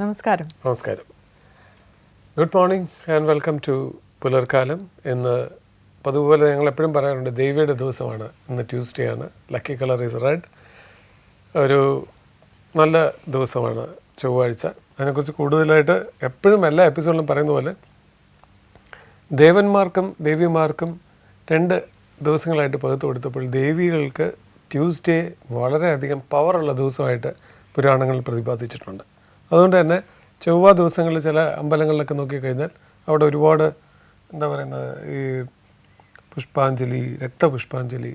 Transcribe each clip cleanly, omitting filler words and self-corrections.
നമസ്കാരം. നമസ്കാരം. Good morning and welcome to Pularkalam. ഇന്ന് പതുപോലെ ഞങ്ങൾ എപ്പോഴും പറയാറുണ്ട്, ദേവിയുടെ ദിവസമാണ്. ഇന്ന് ട്യൂസ്ഡേ ആണ്. Lucky colour is red. ഒരു നല്ല ദിവസമാണ് ചൊവ്വാഴ്ച. അതിനെക്കുറിച്ച് കൂടുതലായിട്ട് എപ്പോഴും എല്ലാ എപ്പിസോഡിലും പറയുന്ന പോലെ ദേവന്മാർക്കും ദേവിമാർക്കും 2 ദിവസങ്ങളായിട്ട് പകുത്തു കൊടുത്തപ്പോൾ ദേവികൾക്ക് ട്യൂസ്ഡേ വളരെയധികം പവറുള്ള ദിവസമായിട്ട് പുരാണങ്ങളിൽ പ്രതിപാദിച്ചിട്ടുണ്ട്. അതുകൊണ്ട് തന്നെ ചൊവ്വ ദിവസങ്ങളിൽ ചില അമ്പലങ്ങളിലൊക്കെ നോക്കിക്കഴിഞ്ഞാൽ അവിടെ ഒരുപാട് എന്താ പറയുന്നത്, ഈ പുഷ്പാഞ്ജലി, രക്തപുഷ്പാഞ്ജലി,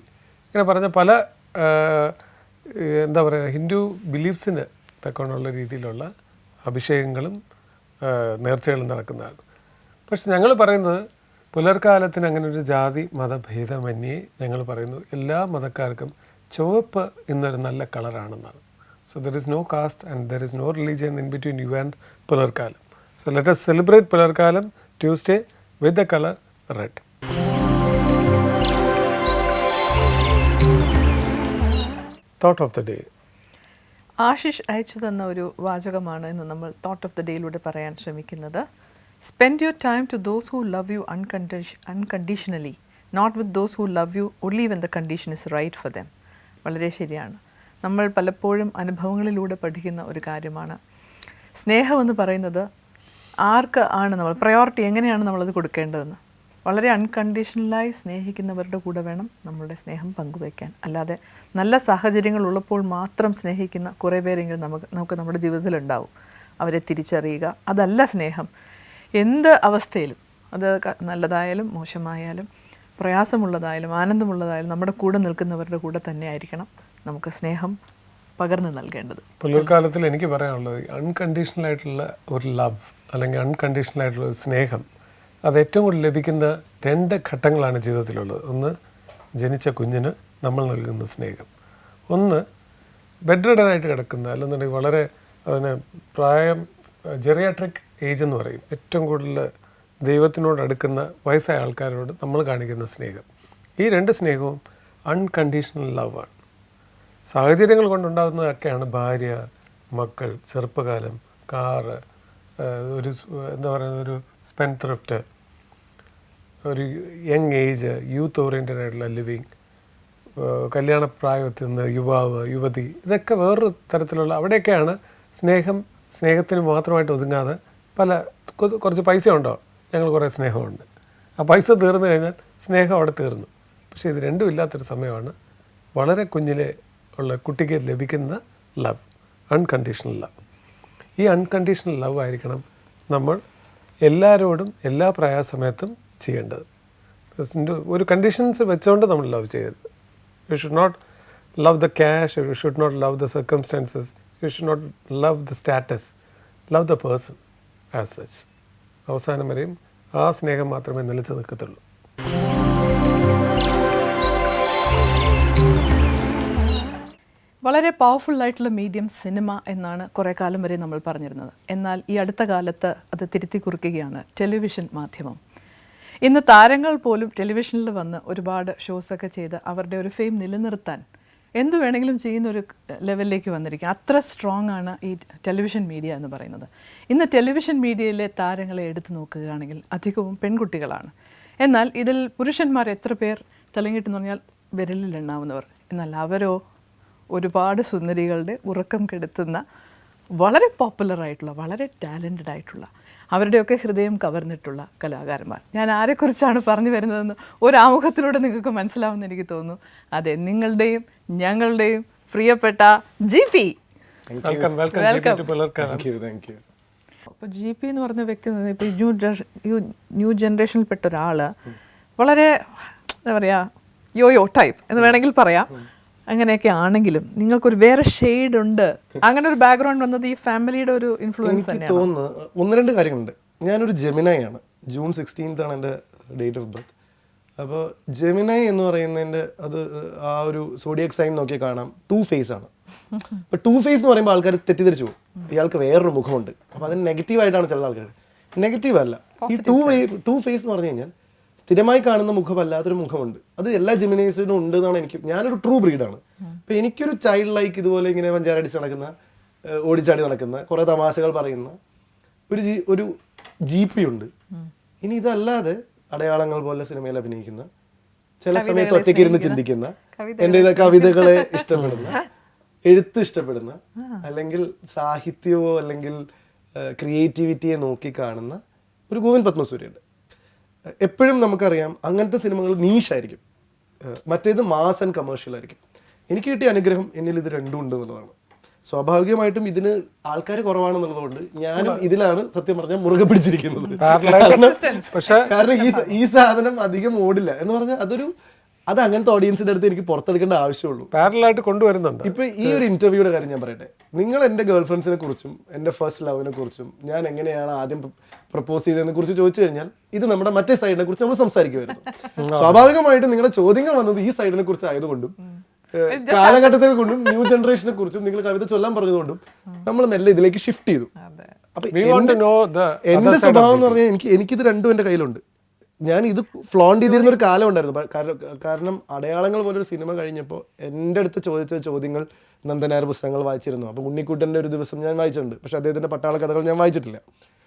ഇങ്ങനെ പറഞ്ഞ പല എന്താ പറയുക, ഹിന്ദു ബിലീഫ്സിന് തക്കമുള്ള രീതിയിലുള്ള അഭിഷേകങ്ങളും നേർച്ചകളും നടക്കുന്നതാണ്. പക്ഷെ ഞങ്ങൾ പറയുന്നത് പുലർക്കാലത്തിന് അങ്ങനെ ഒരു ജാതി മതഭേദമന്യേ ഞങ്ങൾ പറയുന്നു എല്ലാ മതക്കാർക്കും ചുവപ്പ് ഇന്നൊരു നല്ല കളറാണെന്നാണ്. So there is no caste and there is no religion in between you and Pularkalam. So let us celebrate Pularkalam Tuesday with the color red. Thought of the day. Ashish അയച്ചു തന്ന ഒരു വാചകമാണ് ഇന്ന് നമ്മൾ തോട്ട് ഓഫ് ദ ഡേയിലൂടെ പറയാൻ ശ്രമിക്കുന്നത്. Spend your time to those who love you unconditionally, not with those who love you only when the condition is right for them. വളരെ ശരിയാണ്. നമ്മൾ പലപ്പോഴും അനുഭവങ്ങളിലൂടെ പഠിക്കുന്ന ഒരു കാര്യമാണ്. സ്നേഹമെന്ന് പറയുന്നത് ആർക്ക് ആണ് നമ്മൾ പ്രയോറിറ്റി, എങ്ങനെയാണ് നമ്മളത് കൊടുക്കേണ്ടതെന്ന്. വളരെ അൺകണ്ടീഷണലായി സ്നേഹിക്കുന്നവരുടെ കൂടെ വേണം നമ്മളുടെ സ്നേഹം പങ്കുവയ്ക്കാൻ. അല്ലാതെ നല്ല സാഹചര്യങ്ങൾ ഉള്ളപ്പോൾ മാത്രം സ്നേഹിക്കുന്ന കുറേ പേരെങ്കിലും നമുക്ക് നമ്മുടെ ജീവിതത്തിലുണ്ടാവും. അവരെ തിരിച്ചറിയുക, അതല്ല സ്നേഹം. എന്ത് അവസ്ഥയിലും, അത് നല്ലതായാലും മോശമായാലും പ്രയാസമുള്ളതായാലും ആനന്ദമുള്ളതായാലും നമ്മുടെ കൂടെ നിൽക്കുന്നവരുടെ കൂടെ തന്നെ ആയിരിക്കണം നമുക്ക് സ്നേഹം പകർന്നു നൽകേണ്ടത്. പുലർക്കാലത്തിൽ എനിക്ക് പറയാനുള്ളത്, അൺകണ്ടീഷണൽ ആയിട്ടുള്ള ഒരു ലവ് അല്ലെങ്കിൽ അൺകണ്ടീഷണൽ ആയിട്ടുള്ള ഒരു സ്നേഹം, അത് ഏറ്റവും കൂടുതൽ ലഭിക്കുന്ന 2 ഘട്ടങ്ങളാണ് ജീവിതത്തിലുള്ളത്. ഒന്ന്, ജനിച്ച കുഞ്ഞിന് നമ്മൾ നൽകുന്ന സ്നേഹം. ഒന്ന്, ബെഡ് റിഡനായിട്ട് കിടക്കുന്ന, അല്ലെന്നുണ്ടെങ്കിൽ വളരെ അതിന് പ്രായം ജെറിയാട്രിക് ഏജ് എന്ന് പറയും, ഏറ്റവും കൂടുതൽ ദൈവത്തിനോട് അടുക്കുന്ന വയസ്സായ ആൾക്കാരോട് നമ്മൾ കാണിക്കുന്ന സ്നേഹം. ഈ 2 സ്നേഹവും അൺകണ്ടീഷണൽ ലവാണ്. സാഹചര്യങ്ങൾ കൊണ്ടുണ്ടാകുന്നതൊക്കെയാണ് ഭാര്യ, മക്കൾ, ചെറുപ്പകാലം, കാറ്, ഒരു എന്താ പറയുന്നത്, ഒരു സ്പെൻഡ് ത്രിഫ്റ്റ്, ഒരു യങ് ഏജ്, യൂത്ത് ഓറിയൻറ്റഡ് ആയിട്ടുള്ള ലിവിങ്, കല്യാണപ്രായത്തിൽ നിന്ന് യുവാവ്, യുവതി, ഇതൊക്കെ വേറൊരു തരത്തിലുള്ള, അവിടെയൊക്കെയാണ് സ്നേഹത്തിന് മാത്രമായിട്ട് ഒതുങ്ങാതെ കുറച്ച് പൈസ ഉണ്ടോ, ഞങ്ങൾ കുറേ സ്നേഹമുണ്ട്, ആ പൈസ തീർന്നു കഴിഞ്ഞാൽ സ്നേഹം അവിടെ തീർന്നു. പക്ഷേ ഇത് രണ്ടും ഇല്ലാത്തൊരു സമയമാണ് വളരെ കുഞ്ഞിലെ ഉള്ള കുട്ടിക്ക് ലഭിക്കുന്ന ലവ്, അൺകണ്ടീഷണൽ ലവ്. ഈ അൺകണ്ടീഷണൽ ലവ് ആയിരിക്കണം നമ്മൾ എല്ലാവരോടും എല്ലാ പ്രയാസമയത്തും ചെയ്യേണ്ടത്. ഒരു കണ്ടീഷൻസ് വെച്ചുകൊണ്ട് നമ്മൾ ലവ് ചെയ്യരുത്. You should not love the cash, you should not love the circumstances, you should not love the status, love the person as such. അവസാനം വരെയും ആ സ്നേഹം മാത്രമേ നിലച്ച് നിൽക്കത്തുള്ളൂ. വളരെ പവർഫുള്ളായിട്ടുള്ള മീഡിയം സിനിമ എന്നാണ് കുറേ കാലം വരെ നമ്മൾ പറഞ്ഞിരുന്നത്. എന്നാൽ ഈ അടുത്ത കാലത്ത് അത് തിരുത്തി കുറിക്കുകയാണ് ടെലിവിഷൻ മാധ്യമം. ഇന്ന് താരങ്ങൾ പോലും ടെലിവിഷനിൽ വന്ന് ഒരുപാട് ഷോസൊക്കെ ചെയ്ത് അവരുടെ ഒരു ഫെയിം നിലനിർത്താൻ എന്തു വേണമെങ്കിലും ചെയ്യുന്നൊരു ലെവലിലേക്ക് വന്നിരിക്കുക. അത്ര സ്ട്രോങ് ആണ് ഈ ടെലിവിഷൻ മീഡിയ എന്ന് പറയുന്നത്. ഇന്ന് ടെലിവിഷൻ മീഡിയയിലെ താരങ്ങളെ എടുത്തു നോക്കുകയാണെങ്കിൽ അധികവും പെൺകുട്ടികളാണ്. എന്നാൽ ഇതിൽ പുരുഷന്മാർ എത്ര പേർ തിളങ്ങിയിട്ടെന്ന് പറഞ്ഞാൽ വിരലിൽ എണ്ണാവുന്നവർ. എന്നാൽ അവരോ ഒരുപാട് സുന്ദരികളുടെ ഉറക്കം കെടുത്തുന്ന വളരെ പോപ്പുലറായിട്ടുള്ള, വളരെ ടാലൻറ്റഡ് ആയിട്ടുള്ള, അവരുടെയൊക്കെ ഹൃദയം കവർന്നിട്ടുള്ള കലാകാരന്മാർ. ഞാൻ ആരെക്കുറിച്ചാണ് പറഞ്ഞു വരുന്നതെന്ന് ഒരാമുഖത്തിലൂടെ നിങ്ങൾക്ക് മനസ്സിലാവുമെന്ന് എനിക്ക് തോന്നുന്നു. അതെ, നിങ്ങളുടെയും ഞങ്ങളുടെയും പ്രിയപ്പെട്ട GP. അപ്പോൾ GP എന്ന് പറഞ്ഞ വ്യക്തി, ഇപ്പോൾ ന്യൂ ജനറേഷനിൽപ്പെട്ട ഒരാൾ, വളരെ എന്താ പറയുക, യോയോ ടൈപ്പ് എന്ന് വേണമെങ്കിൽ പറയാം. അങ്ങനെയൊക്കെ ആണെങ്കിലും നിങ്ങൾക്കൊരു വേറെ ഷെയ്ഡ് ഉണ്ട്. അങ്ങനെ ഒരു ബാക്ക്ഗ്രൗണ്ട് വന്നത് ഈ ഫാമിലിയുടെ ഒരു ഇൻഫ്ലുവൻസ് തന്നെയാണ്. തോന്നുന്നു 1-2 കാര്യങ്ങളുണ്ട്. ഞാനൊരു ജെമിനായി ആണ്. ജൂൺ 16 ആണ് എൻ്റെ ഡേറ്റ് ഓഫ് ബർത്ത്. അപ്പോൾ ജെമിനായി എന്ന് പറയുന്നതിൻ്റെ അത് ആ ഒരു സോഡിയക് സൈൻ നോക്കിയാൽ കാണാം 2 ഫേസ് ആണ്. അപ്പോൾ 2 ഫേസ് എന്ന് പറയുമ്പോൾ ആൾക്കാർ തെറ്റിദ്ധരിച്ചു പോകും, ഇയാൾക്ക് വേറൊരു മുഖമുണ്ട്. അപ്പോൾ അതിന് നെഗറ്റീവായിട്ടാണ് ചില ആൾക്കാർ. നെഗറ്റീവ് അല്ല, ഈ 2 ഫേസ് എന്ന് പറഞ്ഞു കഴിഞ്ഞാൽ സ്ഥിരമായി കാണുന്ന മുഖമല്ലാത്തൊരു മുഖമുണ്ട്. അത് എല്ലാ ജെമിനൈസിനും ഉണ്ട് എന്നാണ് ഞാനൊരു ട്രൂ ബ്രീഡാണ്. അപ്പോൾ എനിക്കൊരു ചൈൽഡ് ലൈക്ക് ഇതുപോലെ ഇങ്ങനെ പഞ്ചാരടിച്ച് നടക്കുന്ന ഓടിച്ചാടി നടക്കുന്ന, കുറേ തമാശകൾ പറയുന്ന ഒരു GP ഉണ്ട്. ഇനി ഇതല്ലാതെ അടയാളങ്ങൾ പോലെ സിനിമയിൽ അഭിനയിക്കുന്ന, ചില സമയത്ത് ഒറ്റയ്ക്ക് ഇരുന്ന് ചിന്തിക്കുന്ന, എൻ്റെ കവിതകളെ ഇഷ്ടപ്പെടുന്ന, എഴുത്ത് ഇഷ്ടപ്പെടുന്ന, അല്ലെങ്കിൽ സാഹിത്യമോ അല്ലെങ്കിൽ ക്രിയേറ്റിവിറ്റിയെ നോക്കി കാണുന്ന ഒരു ഗോവിന്ദ് പത്മസൂര്യയുണ്ട്. എപ്പോഴും നമുക്കറിയാം അങ്ങനത്തെ സിനിമകൾ നീഷായിരിക്കും, മറ്റേത് മാസ് ആൻഡ് കമേഴ്ഷ്യൽ ആയിരിക്കും. എനിക്ക് കിട്ടിയ അനുഗ്രഹം എന്നിൽ ഇത് രണ്ടും ഉണ്ട് എന്നുള്ളതാണ്. സ്വാഭാവികമായിട്ടും ഇതിന് ആൾക്കാർ കുറവാണെന്നുള്ളതുകൊണ്ട് ഞാനും ഇതിലാണ് സത്യം പറഞ്ഞാൽ മുറുകെ പിടിച്ചിരിക്കുന്നത്. കാരണം ഈ സാധനം അധികം ഓടില്ല എന്ന് പറഞ്ഞാൽ അത് അങ്ങനത്തെ ഓഡിയൻസിന്റെ അടുത്ത് എനിക്ക് പുറത്തെടുക്കേണ്ട ആവശ്യമുള്ളൂ. പാരലായിട്ട് കൊണ്ടുവരുന്നുണ്ട്. ഇപ്പൊ ഈ ഒരു ഇന്റർവ്യൂയുടെ കാര്യം ഞാൻ പറയട്ടെ. നിങ്ങൾ എൻ്റെ ഗേൾ ഫ്രണ്ട്സിനെ കുറിച്ചും എൻ്റെ ഫസ്റ്റ് ലവിനെ കുറിച്ചും ഞാൻ എങ്ങനെയാണ് ആദ്യം പ്രപ്പോസ് ചെയ്തതിനെ കുറിച്ച് ചോദിച്ചു കഴിഞ്ഞാൽ ഇത് നമ്മുടെ മറ്റേ സൈഡിനെ കുറിച്ച് നമ്മൾ സംസാരിക്കുമായിരുന്നു. സ്വാഭാവികമായിട്ടും നിങ്ങളുടെ ചോദ്യങ്ങൾ വന്നത് ഈ സൈഡിനെ കുറിച്ച് ആയതുകൊണ്ടും കാലഘട്ടത്തെ കൊണ്ടും ന്യൂ ജനറേഷനെ കുറിച്ചും നിങ്ങൾ കവിത ചൊല്ലാൻ പറഞ്ഞതുകൊണ്ടും നമ്മൾ മെല്ലെ ഇതിലേക്ക് ഷിഫ്റ്റ് ചെയ്തു. അപ്പൊ എന്റെ സ്വഭാവം എന്ന് പറഞ്ഞാൽ എനിക്കിത് രണ്ടും എൻ്റെ കയ്യിലുണ്ട്. ഞാൻ ഇത് ഫ്ലോണ്ട് ചെയ്തിരുന്ന ഒരു കാലം ഉണ്ടായിരുന്നു. കാരണം അടയാളങ്ങൾ പോലൊരു സിനിമ കഴിഞ്ഞപ്പോൾ എൻ്റെ അടുത്ത് ചോദിച്ച ചോദ്യങ്ങൾ നന്ദനാർ പുസ്തകങ്ങൾ വായിച്ചിരുന്നു. അപ്പോൾ ഉണ്ണിക്കുട്ടൻ്റെ ഒരു ദിവസം ഞാൻ വായിച്ചിട്ടുണ്ട്, പക്ഷേ അദ്ദേഹത്തിൻ്റെ പട്ടാള കഥകൾ ഞാൻ വായിച്ചിട്ടില്ല.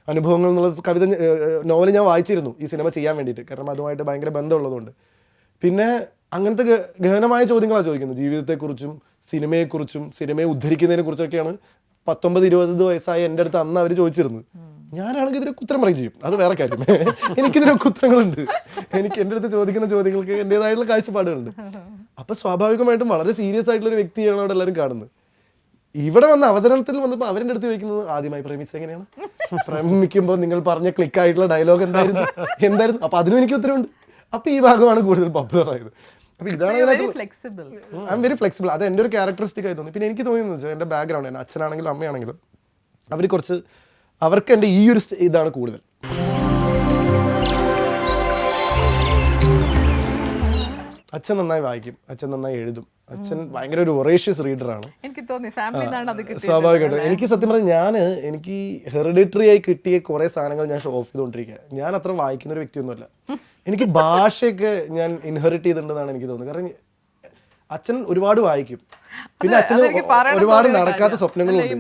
അനുഭവങ്ങൾ എന്നുള്ള കവിത നോവൽ ഞാൻ വായിച്ചിരുന്നു ഈ സിനിമ ചെയ്യാൻ വേണ്ടിയിട്ട്, കാരണം അതുമായിട്ട് ഭയങ്കര ബന്ധമുള്ളതുകൊണ്ട്. പിന്നെ അങ്ങനത്തെ ഗഹനമായ ചോദ്യങ്ങളാണ് ചോദിക്കുന്നത്, ജീവിതത്തെക്കുറിച്ചും സിനിമയെക്കുറിച്ചും സിനിമയെ ഉദ്ധരിക്കുന്നതിനെ കുറിച്ചൊക്കെയാണ് 19-20 വയസ്സായ എൻ്റെ അടുത്ത് അന്ന് അവർ ചോദിച്ചിരുന്നത്. ഞാനാണെങ്കിൽ ഇതിനൊക്കെ ഉത്തരം പറയും ചെയ്യും, അത് വേറെ കാര്യം. എനിക്കിതിനൊക്കെ ഉത്തരങ്ങളുണ്ട്. എനിക്ക് എൻ്റെ അടുത്ത് ചോദിക്കുന്ന ചോദ്യങ്ങൾക്ക് എൻ്റെതായിട്ടുള്ള കാഴ്ചപ്പാടുകളുണ്ട്. അപ്പൊ സ്വാഭാവികമായിട്ടും വളരെ സീരിയസ് ആയിട്ടുള്ള ഒരു വ്യക്തിയാണ് അവിടെ എല്ലാവരും കാണുന്നത്. ഇവിടെ വന്ന അവതരണത്തിൽ വന്നപ്പോൾ അവരുടെ അടുത്ത് ചോദിക്കുന്നത്, ആദ്യമായി പ്രേമിച്ചത് എങ്ങനെയാണ്, പ്രേമിക്കുമ്പോൾ നിങ്ങൾ പറഞ്ഞ ക്ലിക്കായിട്ടുള്ള ഡയലോഗ് എന്തായിരുന്നു. അപ്പൊ അതിനും എനിക്ക് ഉത്തരവുണ്ട്. അപ്പൊ ഈ ഭാഗമാണ് കൂടുതൽ പോപ്പുലർ ആയത്. അപ്പൊ ഇതാണ് ഐ എം വെരി ഫ്ലെക്സിബിൾ. അത് എൻ്റെ ഒരു ക്യാരക്ടറിസ്റ്റിക് ആയി തോന്നി. പിന്നെ എനിക്ക് തോന്നിയെന്ന് വെച്ചാൽ എൻ്റെ ബാക്ക്ഗ്രൗണ്ട്, എൻ്റെ അച്ഛനാണെങ്കിലും അമ്മയാണെങ്കിലും അവർക്ക് എൻ്റെ ഈ ഒരു ഇതാണ് കൂടുതൽ. അച്ഛൻ നന്നായി വായിക്കും, അച്ഛൻ നന്നായി എഴുതും, അച്ഛൻ ഭയങ്കര ഒരു ഒറേഷ്യസ് റീഡറാണ്. സ്വാഭാവികമായിട്ടും എനിക്ക് സത്യം പറഞ്ഞാൽ എനിക്ക് ഹെറിഡിറ്ററി ആയി കിട്ടിയ കുറെ സാധനങ്ങൾ ഞാൻ ഷോ ഓഫ് ചെയ്തുകൊണ്ടിരിക്കുക. ഞാൻ അത്ര വായിക്കുന്ന ഒരു വ്യക്തിയൊന്നുമല്ല. എനിക്ക് ഭാഷയൊക്കെ ഞാൻ ഇൻഹെറിറ്റ് ചെയ്തിട്ടുണ്ടെന്നാണ് എനിക്ക് തോന്നുന്നത്. കാരണം അച്ഛൻ ഒരുപാട് വായിക്കും, പിന്നെ അച്ഛന് ഒരുപാട് നടക്കാത്ത സ്വപ്നങ്ങളുണ്ട്.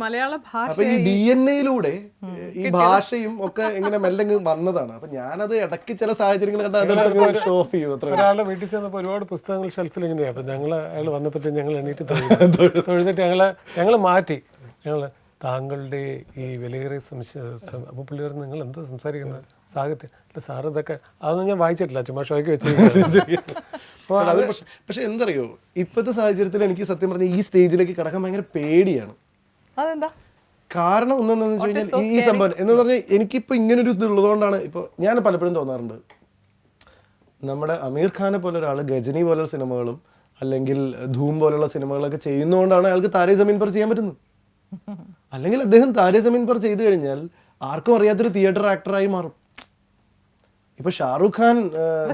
അപ്പൊ ഈ DNA-യിലൂടെ ഈ ഭാഷയും ഒക്കെ ഇങ്ങനെ മെല്ലെ വന്നതാണ്. അപ്പൊ ഞാനത് ഇടയ്ക്ക് ചില സാഹചര്യങ്ങൾ കണ്ടാൽ ഷോ ഓഫ് ചെയ്യും. ഒരാളുടെ വീട്ടിൽ ചെന്നപ്പോൾ ഒരുപാട് പുസ്തകങ്ങൾ ഷെൽഫിൽ ഇങ്ങനെയാണ്. അപ്പൊ അയാൾ വന്നപ്പോഴത്തേക്ക് ഞങ്ങൾ എണീറ്റ് തൊഴുതിട്ട് ഞങ്ങൾ മാറ്റി. താങ്കളുടെ ഈ വിലയേറിയ അപ്പോൾ പുള്ളി പറഞ്ഞു, നിങ്ങൾ എന്താ സംസാരിക്കുന്നത്, സാഹിത്യം അല്ല സാർ, ഇതൊക്കെ അതൊന്നും ഞാൻ വായിച്ചിട്ടില്ല, ചുമ്മാ ഷോയ്ക്ക് വെച്ചിരിക്കുന്നത്. പക്ഷെ എന്തറിയോ, ഇപ്പോഴത്തെ സാഹചര്യത്തിൽ എനിക്ക് സത്യം പറഞ്ഞാൽ ഈ സ്റ്റേജിലേക്ക് കടക്കാൻ ഭയങ്കര പേടിയാണ്. കാരണം ഒന്നെന്താണെന്ന് വെച്ച് കഴിഞ്ഞാൽ ഈ സംഭവം എന്ന് പറഞ്ഞാൽ എനിക്കിപ്പോൾ ഇങ്ങനൊരു ഇത് ഉള്ളതുകൊണ്ടാണ്. ഇപ്പോൾ ഞാൻ പലപ്പോഴും തോന്നാറുണ്ട്, നമ്മുടെ അമീർ ഖാനെ പോലെ ഒരാൾ ഗജനി പോലുള്ള സിനിമകളും അല്ലെങ്കിൽ ധൂം പോലുള്ള സിനിമകളൊക്കെ ചെയ്യുന്നതുകൊണ്ടാണ് അയാൾക്ക് താരേ സമീൻ പർ ചെയ്യാൻ പറ്റുന്നത്. അല്ലെങ്കിൽ അദ്ദേഹം താരേ സമീൻ പർ ചെയ്തു കഴിഞ്ഞാൽ ആർക്കും അറിയാത്തൊരു തിയേറ്റർ ആക്ടറായി മാറും. ഇപ്പൊ ഷാറുഖ് ഖാൻ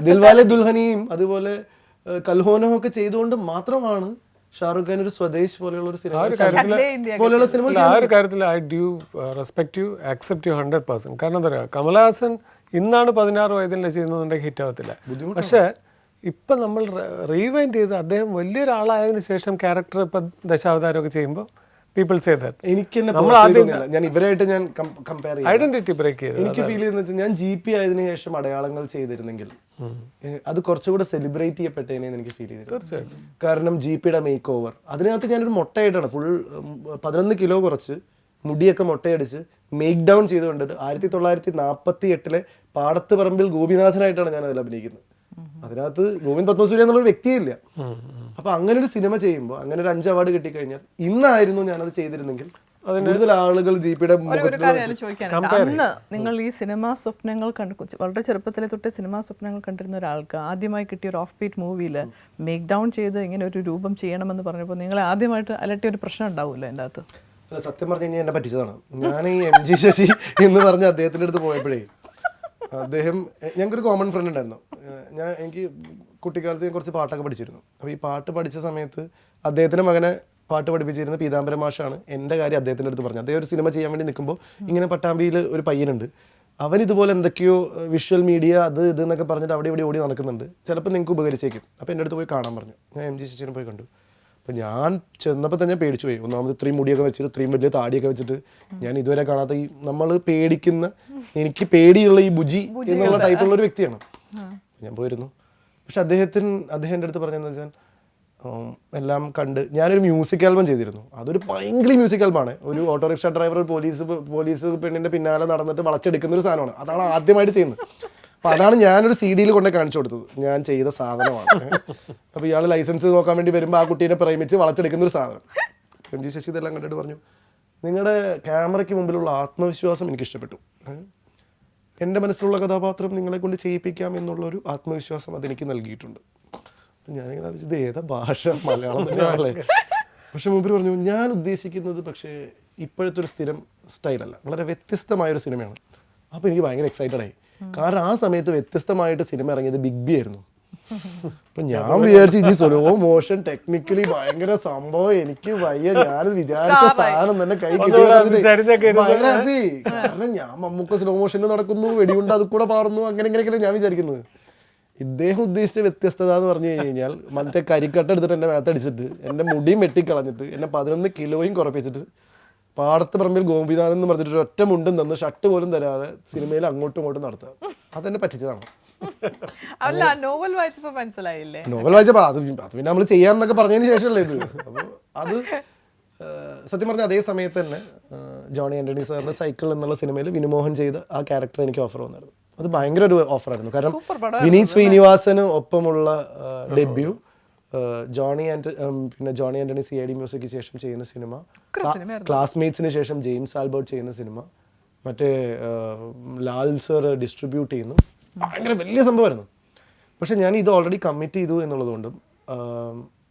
ദിൽവാലെ ദുൽഹനിയും അതുപോലെ കൽഹോനോ ഒക്കെ ചെയ്തുകൊണ്ട് മാത്രമാണ് ഷാറുഖ് ഖാൻ ഒരു സ്വദേശ് പോലെയുള്ള ഒരു സിനിമ പോലെയുള്ള സിനിമ. ആ ഒരു കാര്യത്തിൽ I do respect you, accept U 100%. കാരണം എന്താ പറയുക, കമലഹാസൻ ഇന്നാണ് 16 വയതിൽ ചെയ്യുന്നതുണ്ടെങ്കിൽ ഹിറ്റ് ആവത്തില്ല. പക്ഷേ ഇപ്പം നമ്മൾ റീവൈൻഡ് ചെയ്ത് അദ്ദേഹം വലിയൊരാളായതിനു ശേഷം ക്യാരക്ടർ ഇപ്പം ദശാവതാരമൊക്കെ ചെയ്യുമ്പോൾ പീപ്പിൾ സേ ദാറ്റ്. ഞാൻ ഇവരായിട്ട് ഞാൻ കമ്പയർ ഐഡന്റിറ്റി ബ്രേക്ക് ചെയ്ത് എനിക്ക് ഫീൽ ചെയ്യുന്ന വെച്ചാൽ ഞാൻ GP ആയതിനു ശേഷം അടയാളങ്ങൾ ചെയ്തിരുന്നെങ്കിൽ അത് കുറച്ചുകൂടെ സെലിബ്രേറ്റ് ചെയ്യപ്പെട്ടേനെ എനിക്ക് ഫീൽ ചെയ്തു. തീർച്ചയായിട്ടും. കാരണം GPയുടെ മേക്ക് ഓവർ, അതിനകത്ത് ഞാനൊരു മുട്ടയായിട്ടാണ് ഫുൾ 11 കിലോ കുറച്ച് മുടിയൊക്കെ മുട്ടയടിച്ച് മേക്ക് ഡൗൺ ചെയ്തുകൊണ്ട് 1948 പാടത്ത് പറമ്പിൽ ഗോപിനാഥനായിട്ടാണ് ഞാൻ അതിൽ അഭിനയിക്കുന്നത്. അതിനകത്ത് ഗോവിന്ദ് പത്മസൂര്യ എന്നുള്ളൊരു വ്യക്തിയില്ല. അപ്പൊ അങ്ങനെ ഒരു സിനിമ ചെയ്യുമ്പോൾ അങ്ങനെ ഒരു 5 അവാർഡ് കിട്ടിക്കഴിഞ്ഞാൽ ഇന്നായിരുന്നു ഞാനത് ചെയ്തിരുന്നെങ്കിൽ കൂടുതൽ ആളുകൾ GPയുടെ അന്ന് നിങ്ങൾ ഈ സിനിമാ സ്വപ്നങ്ങൾ വളരെ ചെറുപ്പത്തിലെ തൊട്ട് സിനിമാ സ്വപ്നങ്ങൾ കണ്ടിരുന്ന ഒരാൾക്ക് ആദ്യമായി കിട്ടിയ ഒരു ഓഫ് ബീറ്റ് മൂവിയിൽ മേക്ക് ഡൗൺ ചെയ്ത് ഇങ്ങനെ ഒരു രൂപം ചെയ്യണമെന്ന് പറഞ്ഞപ്പോൾ നിങ്ങൾ ആദ്യമായിട്ട് അലട്ടിയ ഒരു പ്രശ്നം ഉണ്ടാവില്ല എൻ്റെ അകത്ത്? അല്ല, സത്യം പറഞ്ഞു കഴിഞ്ഞാൽ എന്നെ പറ്റിച്ചതാണ്. ഞാൻ ഈ MG ശശി എന്ന് പറഞ്ഞ അദ്ദേഹത്തിൻ്റെ അടുത്ത് പോയപ്പോഴേ, അദ്ദേഹം ഞങ്ങൾക്കൊരു കോമൺ ഫ്രണ്ട് ഉണ്ടായിരുന്നു. എനിക്ക് കുട്ടിക്കാലത്ത് ഞാൻ കുറച്ച് പാട്ടൊക്കെ പഠിച്ചിരുന്നു. അപ്പോൾ ഈ പാട്ട് പഠിച്ച സമയത്ത് അദ്ദേഹത്തിൻ്റെ മകനെ പാട്ട് പഠിപ്പിച്ചിരുന്ന പീതാംബരം മാഷാണ് എൻ്റെ കാര്യം അദ്ദേഹത്തിൻ്റെ അടുത്ത് പറഞ്ഞത്. അദ്ദേഹം ഒരു സിനിമ ചെയ്യാൻ വേണ്ടി നിൽക്കുമ്പോൾ ഇങ്ങനെ പട്ടാമ്പിയിൽ ഒരു പയ്യനുണ്ട്, അവൻ ഇതുപോലെ എന്തൊക്കെയോ വിഷ്വൽ മീഡിയ അത് ഇത് എന്നൊക്കെ പറഞ്ഞിട്ട് അവിടെ ഇവിടെ ഓടി നടക്കുന്നുണ്ട്, ചിലപ്പോൾ നിങ്ങൾക്ക് ഉപകരിച്ചേക്കും, അപ്പോൾ എൻ്റെ അടുത്ത് പോയി കാണാൻ പറഞ്ഞു. ഞാൻ MG ശശിനെ പോയി കണ്ടു. അപ്പം ഞാൻ ചെന്നപ്പോൾ തന്നെ പേടിച്ചു പോയി. ഒന്നാമത് ഇത്രയും മുടിയൊക്കെ വെച്ചിട്ട് ഇത്രയും വലിയ താടിയൊക്കെ വെച്ചിട്ട് ഞാൻ ഇതുവരെ കാണാത്ത ഈ നമ്മൾ പേടിക്കുന്ന, എനിക്ക് പേടിയുള്ള ഈ ബുജി എന്നുള്ള ടൈപ്പുള്ള ഒരു വ്യക്തിയാണ്. ഞാൻ പോയിരുന്നു. പക്ഷെ അദ്ദേഹം എൻ്റെ അടുത്ത് പറഞ്ഞതെന്ന് വെച്ചാൽ എല്ലാം കണ്ട് ഞാനൊരു മ്യൂസിക് ആൽബം ചെയ്തിരുന്നു. അതൊരു ഭയങ്കര മ്യൂസിക് ആൽബമാണ്. ഒരു ഓട്ടോറിക്ഷ ഡ്രൈവർ പോലീസ് പെണ്ണിൻ്റെ പിന്നാലെ നടന്നിട്ട് വളച്ചെടുക്കുന്ന ഒരു സാധനമാണ്. അതാണ് ആദ്യമായിട്ട് ചെയ്യുന്നത്. അപ്പോൾ അതാണ് ഞാനൊരു CD-യിൽ കൊണ്ട് കാണിച്ചു കൊടുത്തത്. ഞാൻ ചെയ്ത സാധനമാണ്. അപ്പോൾ ഇയാൾ ലൈസൻസ് നോക്കാൻ വേണ്ടി വരുമ്പോൾ ആ കുട്ടീനെ പ്രേമിച്ച് വളച്ചെടുക്കുന്ന ഒരു സാധനം. MG ശശി ഇതെല്ലാം കണ്ടിട്ട് പറഞ്ഞു, നിങ്ങളുടെ ക്യാമറയ്ക്ക് മുമ്പിലുള്ള ആത്മവിശ്വാസം എനിക്ക് ഇഷ്ടപ്പെട്ടു. എൻ്റെ മനസ്സിലുള്ള കഥാപാത്രം നിങ്ങളെ കൊണ്ട് ചെയ്യിപ്പിക്കാം എന്നുള്ളൊരു ആത്മവിശ്വാസം അതെനിക്ക് നൽകിയിട്ടുണ്ട്. അപ്പം ഞാനിങ്ങനെ ആലോചിച്ചത് ഏതാ ഭാഷ, മലയാളം തന്നെയാണല്ലേ. പക്ഷെ മുമ്പിൽ പറഞ്ഞു, ഞാൻ ഉദ്ദേശിക്കുന്നത് പക്ഷേ ഇപ്പോഴത്തെ ഒരു സ്ഥിരം സ്റ്റൈലല്ല, വളരെ വ്യത്യസ്തമായൊരു സിനിമയാണ്. അപ്പോൾ എനിക്ക് ഭയങ്കര എക്സൈറ്റഡ് ആയി. കാരണം ആ സമയത്ത് വ്യത്യസ്തമായിട്ട് സിനിമ ഇറങ്ങിയത് ബിഗ് ബി ആയിരുന്നു. അപ്പൊ ഞാൻ വിചാരിച്ചു ഇനി സ്ലോ മോഷൻ ടെക്നിക്കലി ഭയങ്കര സംഭവം, എനിക്ക് വയ്യ, ഞാൻ വിചാരിച്ച സാധനം തന്നെ കൈ കിട്ടിയ ഭയങ്കര ഹാപ്പി. കാരണം ഞാൻ മമ്മൂക്ക സ്ലോ മോഷനിൽ നടക്കുന്നു, വെടിയുണ്ട് അത് കൂടെ പാറുന്നു, അങ്ങനെ ഇങ്ങനെയൊക്കെയാണ് ഞാൻ വിചാരിക്കുന്നത്. ഇദ്ദേഹം ഉദ്ദേശിച്ച വ്യത്യസ്തത എന്ന് പറഞ്ഞു കഴിഞ്ഞാൽ മറ്റേ കരിക്കട്ട എടുത്തിട്ട് എൻ്റെ മേത്തടിച്ചിട്ട് എൻ്റെ മുടിയും വെട്ടിക്കളഞ്ഞിട്ട് എന്നെ 11 കിലോയും കുറപ്പിച്ചിട്ട് പാടത്ത് പറമ്പിൽ ഗോപിനാഥൻ എന്ന് പറഞ്ഞിട്ട് ഒറ്റ മുണ്ടും തന്ന് ഷർട്ട് പോലും തരാതെ സിനിമയിൽ അങ്ങോട്ടും ഇങ്ങോട്ടും നടത്തുക. അതെന്നെ പറ്റിച്ചതാണ്. നോവൽ വായിച്ചപ്പോൾ മനസ്സിലായില്ലേ? നോവൽ വായിച്ചപ്പോൾ അത് പിന്നെ നമ്മൾ ചെയ്യാമെന്നൊക്കെ പറഞ്ഞതിന് ശേഷമല്ലേ ഇത്. അപ്പോൾ അത് സത്യം പറഞ്ഞാൽ അതേ സമയത്ത് തന്നെ ജോണി ആൻ്റണി സാറിൻ്റെ സൈക്കിൾ എന്നുള്ള സിനിമയിൽ വിനുമോഹൻ ചെയ്ത ആ ക്യാരക്ടർ എനിക്ക് ഓഫർ വന്നായിരുന്നു. അത് ഭയങ്കര ഒരു ഓഫറായിരുന്നു. കാരണം വിനീത് ശ്രീനിവാസന് ഒപ്പമുള്ള debut, Johny Antony CID music ശേഷം ചെയ്യുന്ന സിനിമ, ക്ലാസ്മേറ്റ്സിന് ശേഷം ജെയിംസ് ആൽബർട്ട് ചെയ്യുന്ന സിനിമ, മറ്റേ ലാൽ സർ ഡിസ്ട്രിബ്യൂട്ട് ചെയ്യുന്നു. ഭയങ്കര വലിയ സംഭവമായിരുന്നു. പക്ഷെ ഞാൻ ഇത് ഓൾറെഡി കമ്മിറ്റ് ചെയ്തു എന്നുള്ളതുകൊണ്ടും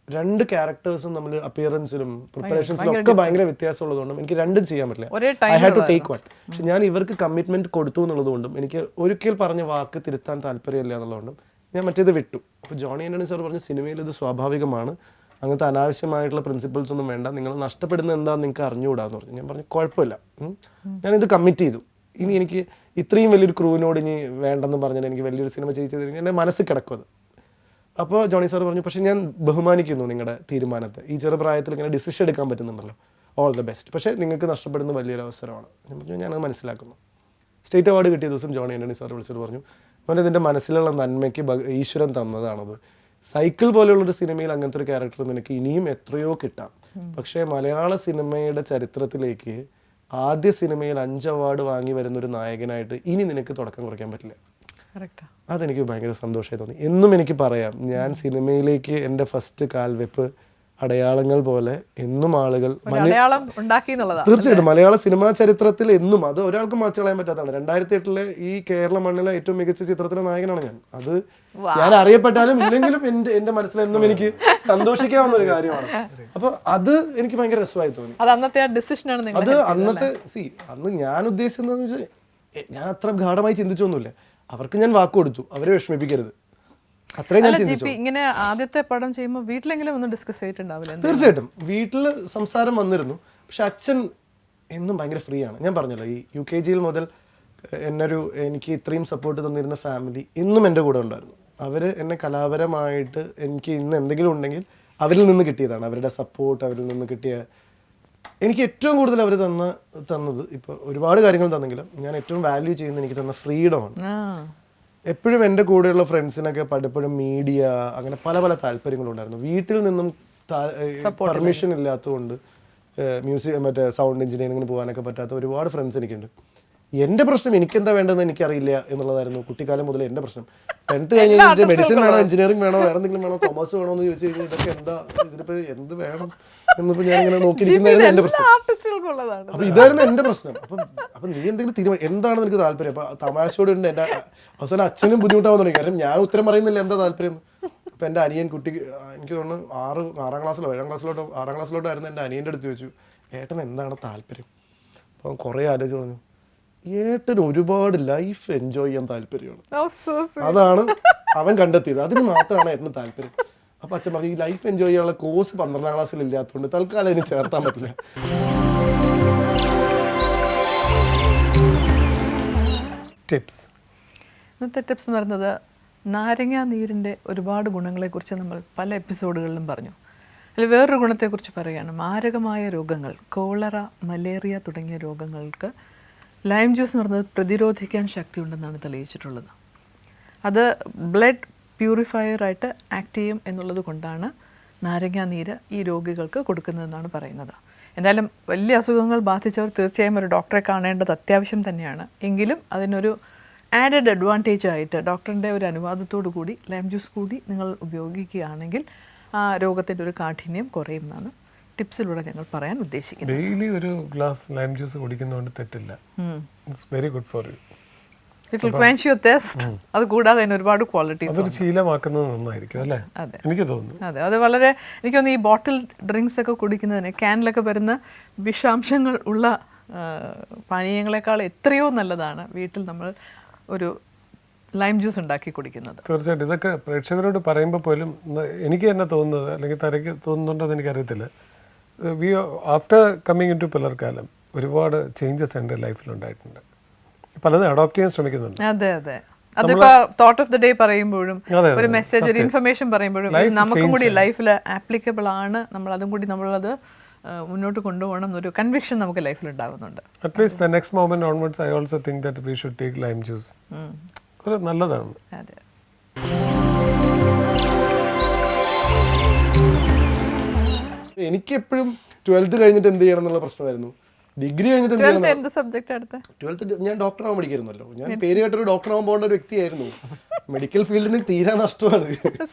2 ക്യാരക്ടേഴ്സും നമ്മൾ അപ്പിയറൻസിലും പ്രിപ്പറേഷൻസിലും ഒക്കെ ഭയങ്കര വ്യത്യാസമുള്ളതുകൊണ്ടും എനിക്ക് രണ്ടും ചെയ്യാൻ പറ്റില്ല. I had to take one. പക്ഷെ ഞാൻ ഇവർക്ക് കമ്മിറ്റ്മെന്റ് കൊടുത്തു എന്നുള്ളതുകൊണ്ടും എനിക്ക് ഒരിക്കൽ പറഞ്ഞ വാക്ക് തിരുത്താൻ താല്പര്യമില്ല എന്നുള്ളതുകൊണ്ടും ഞാൻ മറ്റേത് വിട്ടു. അപ്പോൾ ജോണി ആൻ്റണി സാർ പറഞ്ഞു, സിനിമയിൽ ഇത് സ്വാഭാവികമാണ്, അങ്ങനത്തെ അനാവശ്യമായിട്ടുള്ള പ്രിൻസിപ്പിൾസ് ഒന്നും വേണ്ട, നിങ്ങൾ നഷ്ടപ്പെടുന്നത് എന്താണെന്ന് നിങ്ങൾക്ക് അറിഞ്ഞുകൂടാന്ന് പറഞ്ഞു. ഞാൻ പറഞ്ഞു കുഴപ്പമില്ല, ഞാനിത് കമ്മിറ്റ് ചെയ്തു. ഇനി എനിക്ക് ഇത്രയും വലിയൊരു ക്രൂവിനോട് ഇനി വേണ്ടെന്ന് പറഞ്ഞാൽ എനിക്ക് വലിയൊരു സിനിമ ചെയ്ത് എൻ്റെ മനസ്സിൽ കിടക്കും അത്. അപ്പോൾ ജോണി സാർ പറഞ്ഞു, പക്ഷേ ഞാൻ ബഹുമാനിക്കുന്നു നിങ്ങളുടെ തീരുമാനത്തെ, ഈ ചെറുപ്രായത്തിൽ ഇങ്ങനെ ഡിസിഷൻ എടുക്കാൻ പറ്റുന്നുണ്ടല്ലോ, ഓൾ ദ ബെസ്റ്റ്, പക്ഷേ നിങ്ങൾക്ക് നഷ്ടപ്പെടുന്ന വലിയൊരു അവസരമാണ്. ഞാൻ പറഞ്ഞു ഞാനത് മനസ്സിലാക്കുന്നു. സ്റ്റേറ്റ് അവാർഡ് കിട്ടിയ ദിവസം ജോണി ആൻ്റണി സാർ വിളിച്ചിട്ട് പറഞ്ഞു, അവൻ ഇതിൻ്റെ മനസ്സിലുള്ള നന്മയ്ക്ക് ഈശ്വരൻ തന്നതാണത്. സൈക്കിൾ പോലെയുള്ളൊരു സിനിമയിൽ അങ്ങനത്തെ ഒരു ക്യാരക്ടർ നിനക്ക് ഇനിയും എത്രയോ കിട്ടാം, പക്ഷേ മലയാള സിനിമയുടെ ചരിത്രത്തിലേക്ക് ആദ്യ സിനിമയിൽ 5 അവാർഡ് വാങ്ങി വരുന്നൊരു നായകനായിട്ട് ഇനി നിനക്ക് തുടക്കം കുറിക്കാൻ പറ്റില്ല. അതെനിക്ക് ഭയങ്കര സന്തോഷമായി തോന്നി. എന്നും എനിക്ക് പറയാം, ഞാൻ സിനിമയിലേക്ക് എൻ്റെ ഫസ്റ്റ് കാൽവെപ്പ് അടയാളങ്ങൾ പോലെ എന്നും ആളുകൾ തീർച്ചയായിട്ടും മലയാള സിനിമാ ചരിത്രത്തിൽ എന്നും അത് ഒരാൾക്കും മാറ്റി കളയാൻ പറ്റാത്തതാണ്. 2008 ഈ കേരള മണ്ണിലെ ഏറ്റവും മികച്ച ചിത്രത്തിലെ നായകനാണ് ഞാൻ. അത് ഞാൻ അറിയപ്പെട്ടാലും ഇല്ലെങ്കിലും എൻ്റെ മനസ്സിലെന്നും എനിക്ക് സന്തോഷിക്കാവുന്ന ഒരു കാര്യമാണ്. അപ്പൊ അത് എനിക്ക് ഭയങ്കര രസമായി തോന്നി. അത് അന്നത്തെ അന്ന് ഞാൻ ഉദ്ദേശിച്ചത് ഞാൻ അത്ര ഗാഢമായി ചിന്തിച്ചൊന്നുമില്ല. അവർക്ക് ഞാൻ വാക്ക് കൊടുത്തു, അവരെ വിഷമിപ്പിക്കരുത്, അത്രയും ഞാൻ ചിന്തിച്ചു. ഇങ്ങനെ ആദ്യത്തെ പടം ചെയ്യുമ്പോൾ വീട്ടിലെങ്കിലും ഒന്ന് ഡിസ്കസ് ചെയ്തിട്ടുണ്ടാവില്ല? തീർച്ചയായിട്ടും വീട്ടിൽ സംസാരം വന്നിരുന്നു. പക്ഷെ അച്ഛൻ എന്നും ഭയങ്കര ഫ്രീ ആണ്. ഞാൻ പറഞ്ഞല്ലോ, ഈ UKG മുതൽ എനിക്ക് ഇത്രയും സപ്പോർട്ട് തന്നിരുന്ന ഫാമിലി ഇന്നും എൻ്റെ കൂടെ ഉണ്ടായിരുന്നു. അവർ എന്നെ കലാപരമായിട്ട് എനിക്ക് ഇന്ന് എന്തെങ്കിലും ഉണ്ടെങ്കിൽ അവരിൽ നിന്ന് കിട്ടിയതാണ്. അവരുടെ സപ്പോർട്ട്, അവരിൽ നിന്ന് കിട്ടിയ എനിക്ക് ഏറ്റവും കൂടുതൽ അവർ തന്നത് ഇപ്പോൾ ഒരുപാട് കാര്യങ്ങൾ തന്നെങ്കിലും ഞാൻ ഏറ്റവും വാല്യൂ ചെയ്യുന്നത് എനിക്ക് തന്ന ഫ്രീഡമാണ്. എപ്പോഴും എൻ്റെ കൂടെയുള്ള ഫ്രണ്ട്സിനൊക്കെ പലപ്പോഴും മീഡിയ അങ്ങനെ പല പല താല്പര്യങ്ങളുണ്ടായിരുന്നു. വീട്ടിൽ നിന്നും പെർമിഷൻ ഇല്ലാത്തതുകൊണ്ട് മറ്റേ സൗണ്ട് എഞ്ചിനീയറിങ്ങിന് പോകാനൊക്കെ പറ്റാത്ത ഒരുപാട് ഫ്രണ്ട്സ് എനിക്കുണ്ട്. എൻ്റെ പ്രശ്നം എനിക്കെന്താ വേണ്ടതെന്ന് എനിക്കറിയില്ല എന്നുള്ളതായിരുന്നു കുട്ടിക്കാലം മുതൽ എൻ്റെ പ്രശ്നം. 10th കഴിഞ്ഞിട്ട് മെഡിസിൻ വേണോ, എഞ്ചിനീയറിംഗ് വേണോ, വേറെ എന്തെങ്കിലും വേണോ, കൊമേഴ്സ് വേണോ എന്ന് ചോദിച്ചു കഴിഞ്ഞാൽ ഇതൊക്കെ എന്താ, ഇതിനിപ്പോൾ എന്ത് വേണം എന്നിപ്പോൾ ഞാനിങ്ങനെ നോക്കിയിരിക്കുന്നതായിരുന്നു എൻ്റെ പ്രശ്നം. അപ്പോൾ ഇതായിരുന്നു എൻ്റെ പ്രശ്നം. അപ്പം നീ എന്തെങ്കിലും തീരുമാനം എന്താണെന്ന് എനിക്ക് താല്പര്യം. അപ്പോൾ തമാശയോടെ ഉണ്ട്. എൻ്റെ അവസാനം അച്ഛനും ബുദ്ധിമുട്ടാവാൻ തുടങ്ങി. കാരണം ഞാൻ ഉത്തരം പറയുന്നില്ല എന്താ താല്പര്യം. അപ്പോൾ എൻ്റെ അനിയൻ എനിക്ക് തോന്നുന്നു 6ാം ക്ലാസ്സിലോ 7ാം ക്ലാസ്സിലോട്ടായിരുന്നു എൻ്റെ അനിയൻ്റെ അടുത്ത് ചോദിച്ചു, ഏട്ടൻ എന്താണ് താല്പര്യം? അപ്പം കുറേ ആലോചിച്ച് പറഞ്ഞു, ഏട്ടന് ഒരുപാട് ലൈഫ് എൻജോയ് ചെയ്യാൻ താല്പര്യമാണ്. അതാണ് അവൻ കണ്ടെത്തിയത്. അതിന് മാത്രമാണ് ഏട്ടന് താല്പര്യം. അപ്പൊ അച്ഛൻ പറഞ്ഞു, ഈ ലൈഫ് എൻജോയ് ചെയ്യാനുള്ള കോഴ്സ് 12ാം ക്ലാസ്സിൽ ഇല്ലാത്തതുകൊണ്ട് തൽക്കാലം അതിന് ചേർത്താൻ പറ്റില്ല. ടിപ്സ്. ഇന്നത്തെ ടിപ്സ് എന്ന് പറയുന്നത്, നാരങ്ങ നീരിൻ്റെ ഒരുപാട് ഗുണങ്ങളെക്കുറിച്ച് നമ്മൾ പല എപ്പിസോഡുകളിലും പറഞ്ഞു. അതിൽ വേറൊരു ഗുണത്തെക്കുറിച്ച് പറയുകയാണ്. മാരകമായ രോഗങ്ങൾ, കോളറ, മലേറിയ തുടങ്ങിയ രോഗങ്ങൾക്ക് ലൈം ജ്യൂസ് എന്ന് പറയുന്നത് പ്രതിരോധിക്കാൻ ശക്തിയുണ്ടെന്നാണ് തെളിയിച്ചിട്ടുള്ളത്. അത് ബ്ലഡ് പ്യൂരിഫയറായിട്ട് ആക്ട് ചെയ്യും എന്നുള്ളത് കൊണ്ടാണ് നാരങ്ങാ നീര് ഈ രോഗികൾക്ക് കൊടുക്കുന്നതെന്നാണ് പറയുന്നത്. എന്തായാലും വലിയ അസുഖങ്ങൾ ബാധിച്ചവർ തീർച്ചയായും ഒരു ഡോക്ടറെ കാണേണ്ടത് അത്യാവശ്യം തന്നെയാണ്. എങ്കിലും അതിനൊരു ആഡഡ് അഡ്വാൻറ്റേജ് ആയിട്ട് ഡോക്ടറിൻ്റെ ഒരു അനുവാദത്തോടു കൂടി ലൈം ജ്യൂസ് കൂടി നിങ്ങൾ ഉപയോഗിക്കുകയാണെങ്കിൽ ആ രോഗത്തിൻ്റെ ഒരു കാഠിന്യം കുറയുമെന്നാണ് ടിപ്സിലൂടെ ഞങ്ങൾ പറയാൻ ഉദ്ദേശിക്കുന്നത്. ഡെയിലി ഒരു ഗ്ലാസ് ലൈം ജ്യൂസ് കുടിക്കുന്നതുകൊണ്ട് തെറ്റില്ല. It's very good for you. It will quench your thirst. അത് കൂടാതെ അതിന് ഒരുപാട് ക്വാളിറ്റീസ് അതൊരു ശീലമാക്കുന്നത് നന്നായിരിക്കും അല്ലേ? അതെ, എനിക്ക് തോന്നുന്നു. അതെ, അത് വളരെ എനിക്ക് തോന്നുന്നു ഈ ബോട്ടിൽ ഡ്രിങ്ക്സ് ഒക്കെ കുടിക്കുന്നതിന് ക്യാനിലൊക്കെ വരുന്ന വിഷാംശങ്ങൾ ഉള്ള പാനീയങ്ങളെക്കാൾ എത്രയോ നല്ലതാണ് വീട്ടിൽ നമ്മൾ ഒരു ലൈം ജ്യൂസ് ഉണ്ടാക്കി കുടിക്കുന്നത്. തീർച്ചയായിട്ടും ഇതൊക്കെ പ്രേക്ഷകരോട് പറയുമ്പോൾ പോലും എനിക്ക് തന്നെ തോന്നുന്നത്, അല്ലെങ്കിൽ തരയ്ക്ക് തോന്നുന്നുണ്ടോ എന്ന് എനിക്കറിയത്തില്ല, we after coming into പിള്ളർക്കാലം ഒരുപാട് ചേഞ്ചസ് എൻ്റെ ലൈഫിലുണ്ടായിട്ടുണ്ട്. പലതും അഡോപ്റ്റ് ചെയ്യാൻ ശ്രമിക്കുന്നുണ്ട്. അതെ അതെ, അതിപ്പോ തോട്ട് ഓഫ് ദി ഡേ പറയുമ്പോഴും ഒരു മെസ്സേജ്, ഒരു ഇൻഫർമേഷൻ പറയുമ്പോഴും നമുക്കും കൂടി ലൈഫിൽ ആപ്ലിക്കബിൾ ആണ്, നമ്മൾ അതും കൂടി നമ്മളത് മുന്നോട്ട് കൊണ്ടുപോകണം എന്നൊരു കൺവിക്ഷൻ നമുക്ക് ലൈഫിൽ ഉണ്ടാകുന്നുണ്ട്. At least the next moment onwards I also think that we should take lime juice. ഒരു നല്ലതാണ്. അതെ. എനിക്ക് എപ്പോഴും 12th കഴിഞ്ഞിട്ട് എന്ത് ചെയ്യണം എന്നുള്ള പ്രശ്നമായിരുന്നു. ഡിഗ്രി കഴിഞ്ഞിട്ട് എന്ത് സബ്ജക്റ്റ് എടുത്തത്? 12th ഞാൻ ഡോക്ടറാവാൻ പഠിക്കായിരുന്നല്ലോ. ഞാൻ പേര് കേട്ടൊരു ഡോക്ടറാവാൻ പോകേണ്ട ഒരു വ്യക്തിയായിരുന്നു. മെഡിക്കൽ ഫീൽഡിന് തീരാ നഷ്ടമാണ്.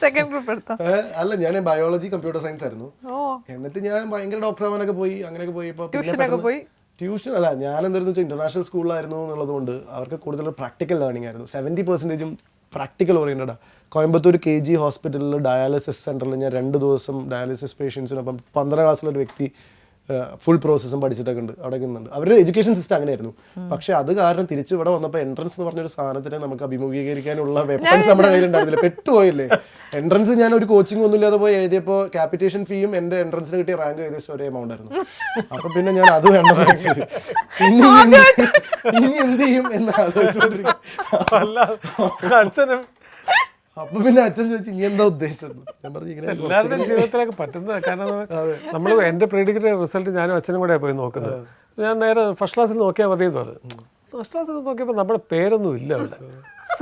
സെക്കൻഡ് ഗ്രൂപ്പ് എടുത്തോ? അല്ല, ഞാൻ ബയോളജി കമ്പ്യൂട്ടർ സയൻസ് ആയിരുന്നു. എന്നിട്ട് ഞാൻ ഭയങ്കര ഡോക്ടറാവാനൊക്കെ പോയി, അങ്ങനെയൊക്കെ പോയി. ട്യൂഷൻ അല്ല, ഞാൻ എന്തായിരുന്നു വെച്ചാൽ ഇന്റർനാഷണൽ സ്കൂളിലായിരുന്നു എന്നുള്ളത് കൊണ്ട് അവർക്ക് കൂടുതൽ പ്രാക്ടിക്കൽ ലേണിംഗ് ആയിരുന്നു. 70% പ്രാക്ടിക്കൽ ഓറിയൻറ്റഡാണ്. കോയമ്പത്തൂർ KG ഹോസ്പിറ്റലിൽ ഡയാലിസിസ് സെൻറ്ററിൽ ഞാൻ 2 ദിവസം ഡയാലിസിസ് പേഷ്യൻസിനൊപ്പം 12ാം ക്ലാസ്സിലൊരു വ്യക്തി ഫുൾ പ്രോസസ്സും പഠിച്ചിട്ടൊക്കെ ഉണ്ട്, അവിടെ നിന്നുണ്ട്. അവരുടെ എഡ്യൂക്കേഷൻ സിസ്റ്റം അങ്ങനെയായിരുന്നു. പക്ഷെ അത് കാരണം തിരിച്ചു ഇവിടെ വന്നപ്പോൾ എൻട്രൻസ് എന്ന് പറഞ്ഞൊരു സാധനത്തിനെ നമുക്ക് അഭിമുഖീകരിക്കാനുള്ള വെപ്പൺസ് നമ്മുടെ കയ്യിലുണ്ടായിരുന്നില്ല. പെട്ടുപോയില്ലേ. എൻട്രൻസ് ഞാൻ ഒരു കോച്ചിങ് ഒന്നും ഇല്ലാതെ പോയി എഴുതിയപ്പോൾ ക്യാപിറ്റേഷൻ ഫീയും എൻ്റെ എൻട്രൻസിന് കിട്ടിയ റാങ്ക് ഏകദേശം ഒരേ എമൗണ്ട് ആയിരുന്നു. അപ്പൊ പിന്നെ ഞാൻ അത് വേണ്ട വെച്ചത്. ഇനി എന്ത് ചെയ്യും എന്ന് ആലോചിച്ചു. അപ്പൊ പിന്നെ അച്ഛൻ ചോദിച്ചു ഇനി എന്താ ഉദ്ദേശിച്ചത്? ഞാൻ പറഞ്ഞു എല്ലാവരുടെയും ജീവിതത്തിലൊക്കെ പറ്റുന്നത്. കാരണം നമ്മൾ എൻ്റെ പ്രീ ഡിഗ്രി റിസൾട്ട് ഞാനും അച്ഛനും കൂടെ പോയി നോക്കുന്നത്. ഞാൻ നേരെ ഫസ്റ്റ് ക്ലാസ്സിൽ നോക്കിയാൽ മതി എന്ന് പറഞ്ഞു. ഫസ്റ്റ് ക്ലാസ്സിൽ നോക്കിയപ്പോൾ നമ്മുടെ പേരൊന്നും ഇല്ല അവിടെ.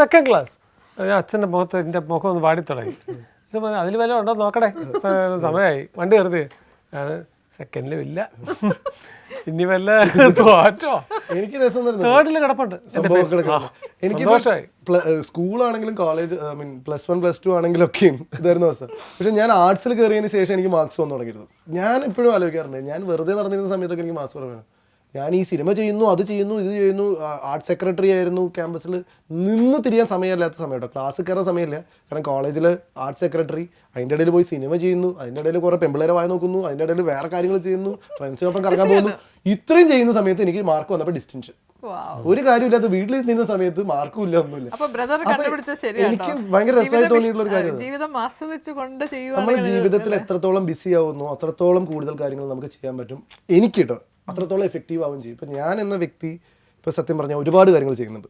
സെക്കൻഡ് ക്ലാസ് ഞാൻ അച്ഛൻ്റെ മുഖത്ത് എൻ്റെ മുഖം ഒന്ന് വാടി തുടങ്ങി. അതിൽ വല്ല ഉണ്ടോ നോക്കടേ, സമയമായി, വണ്ടി കയറുതി. സെക്കൻഡിലും ഇല്ല, ഇനി വല്ല തോറ്റോ. എനിക്ക് രസം തേർഡിൽ കിടപ്പുണ്ട്. എനിക്ക് സ്കൂളാണെങ്കിലും കോളേജ് +1 +2 ആണെങ്കിലും ഒക്കെയും ഇതായിരുന്നു അവസ്ഥ. പക്ഷെ ഞാൻ ആർട്സിൽ കയറിയതിന് ശേഷം എനിക്ക് മാർക്സ് വന്നു തുടങ്ങിയിരുന്നു. ഞാൻ എപ്പോഴും ആലോചിക്കാറുണ്ട്, ഞാൻ വെറുതെ നടന്നിരുന്ന സമയത്തൊക്കെ എനിക്ക് മാർക്സ് കുറവാണ്. ഞാൻ ഈ സിനിമ ചെയ്യുന്നു, അത് ചെയ്യുന്നു, ഇത് ചെയ്യുന്നു, ആർട്ട് സെക്രട്ടറി ആയിരുന്നു, ക്യാമ്പസിൽ നിന്ന് തിരിയാൻ സമയമില്ലാത്ത സമയം കേട്ടോ. ക്ലാസ്സിൽ കയറാൻ സമയമില്ല. കാരണം കോളേജിൽ ആർട്ട് സെക്രട്ടറി, അതിൻ്റെ ഇടയിൽ പോയി സിനിമ ചെയ്യുന്നു, അതിൻ്റെ ഇടയിൽ കുറേ പെമ്പിളേരെ വായി നോക്കുന്നു, അതിൻ്റെ ഇടയിൽ വേറെ കാര്യങ്ങൾ ചെയ്യുന്നു, ഫ്രണ്ട്സിനൊപ്പം കറങ്ങാൻ പോകുന്നു. ഇത്രയും ചെയ്യുന്ന സമയത്ത് എനിക്ക് മാർക്ക് വന്നപ്പോൾ ഡിസ്റ്റിങ്ഷൻ. ഒരു കാര്യമില്ലാത്ത വീട്ടിൽ നിന്ന സമയത്ത് മാർക്കും ഇല്ല, ഒന്നുമില്ല. എനിക്ക് ഭയങ്കര രസമായി തോന്നിയിട്ടുള്ള ഒരു കാര്യം, നമ്മൾ ജീവിതത്തിൽ എത്രത്തോളം ബിസി ആവുന്നു അത്രത്തോളം കൂടുതൽ കാര്യങ്ങൾ നമുക്ക് ചെയ്യാൻ പറ്റും. എനിക്ക് കേട്ടോ അത്രത്തോളം എഫക്റ്റീവ് ആവുകയും ചെയ്യും. ഇപ്പം ഞാൻ എന്ന വ്യക്തി ഇപ്പം സത്യം പറഞ്ഞാൽ ഒരുപാട് കാര്യങ്ങൾ ചെയ്യുന്നുണ്ട്.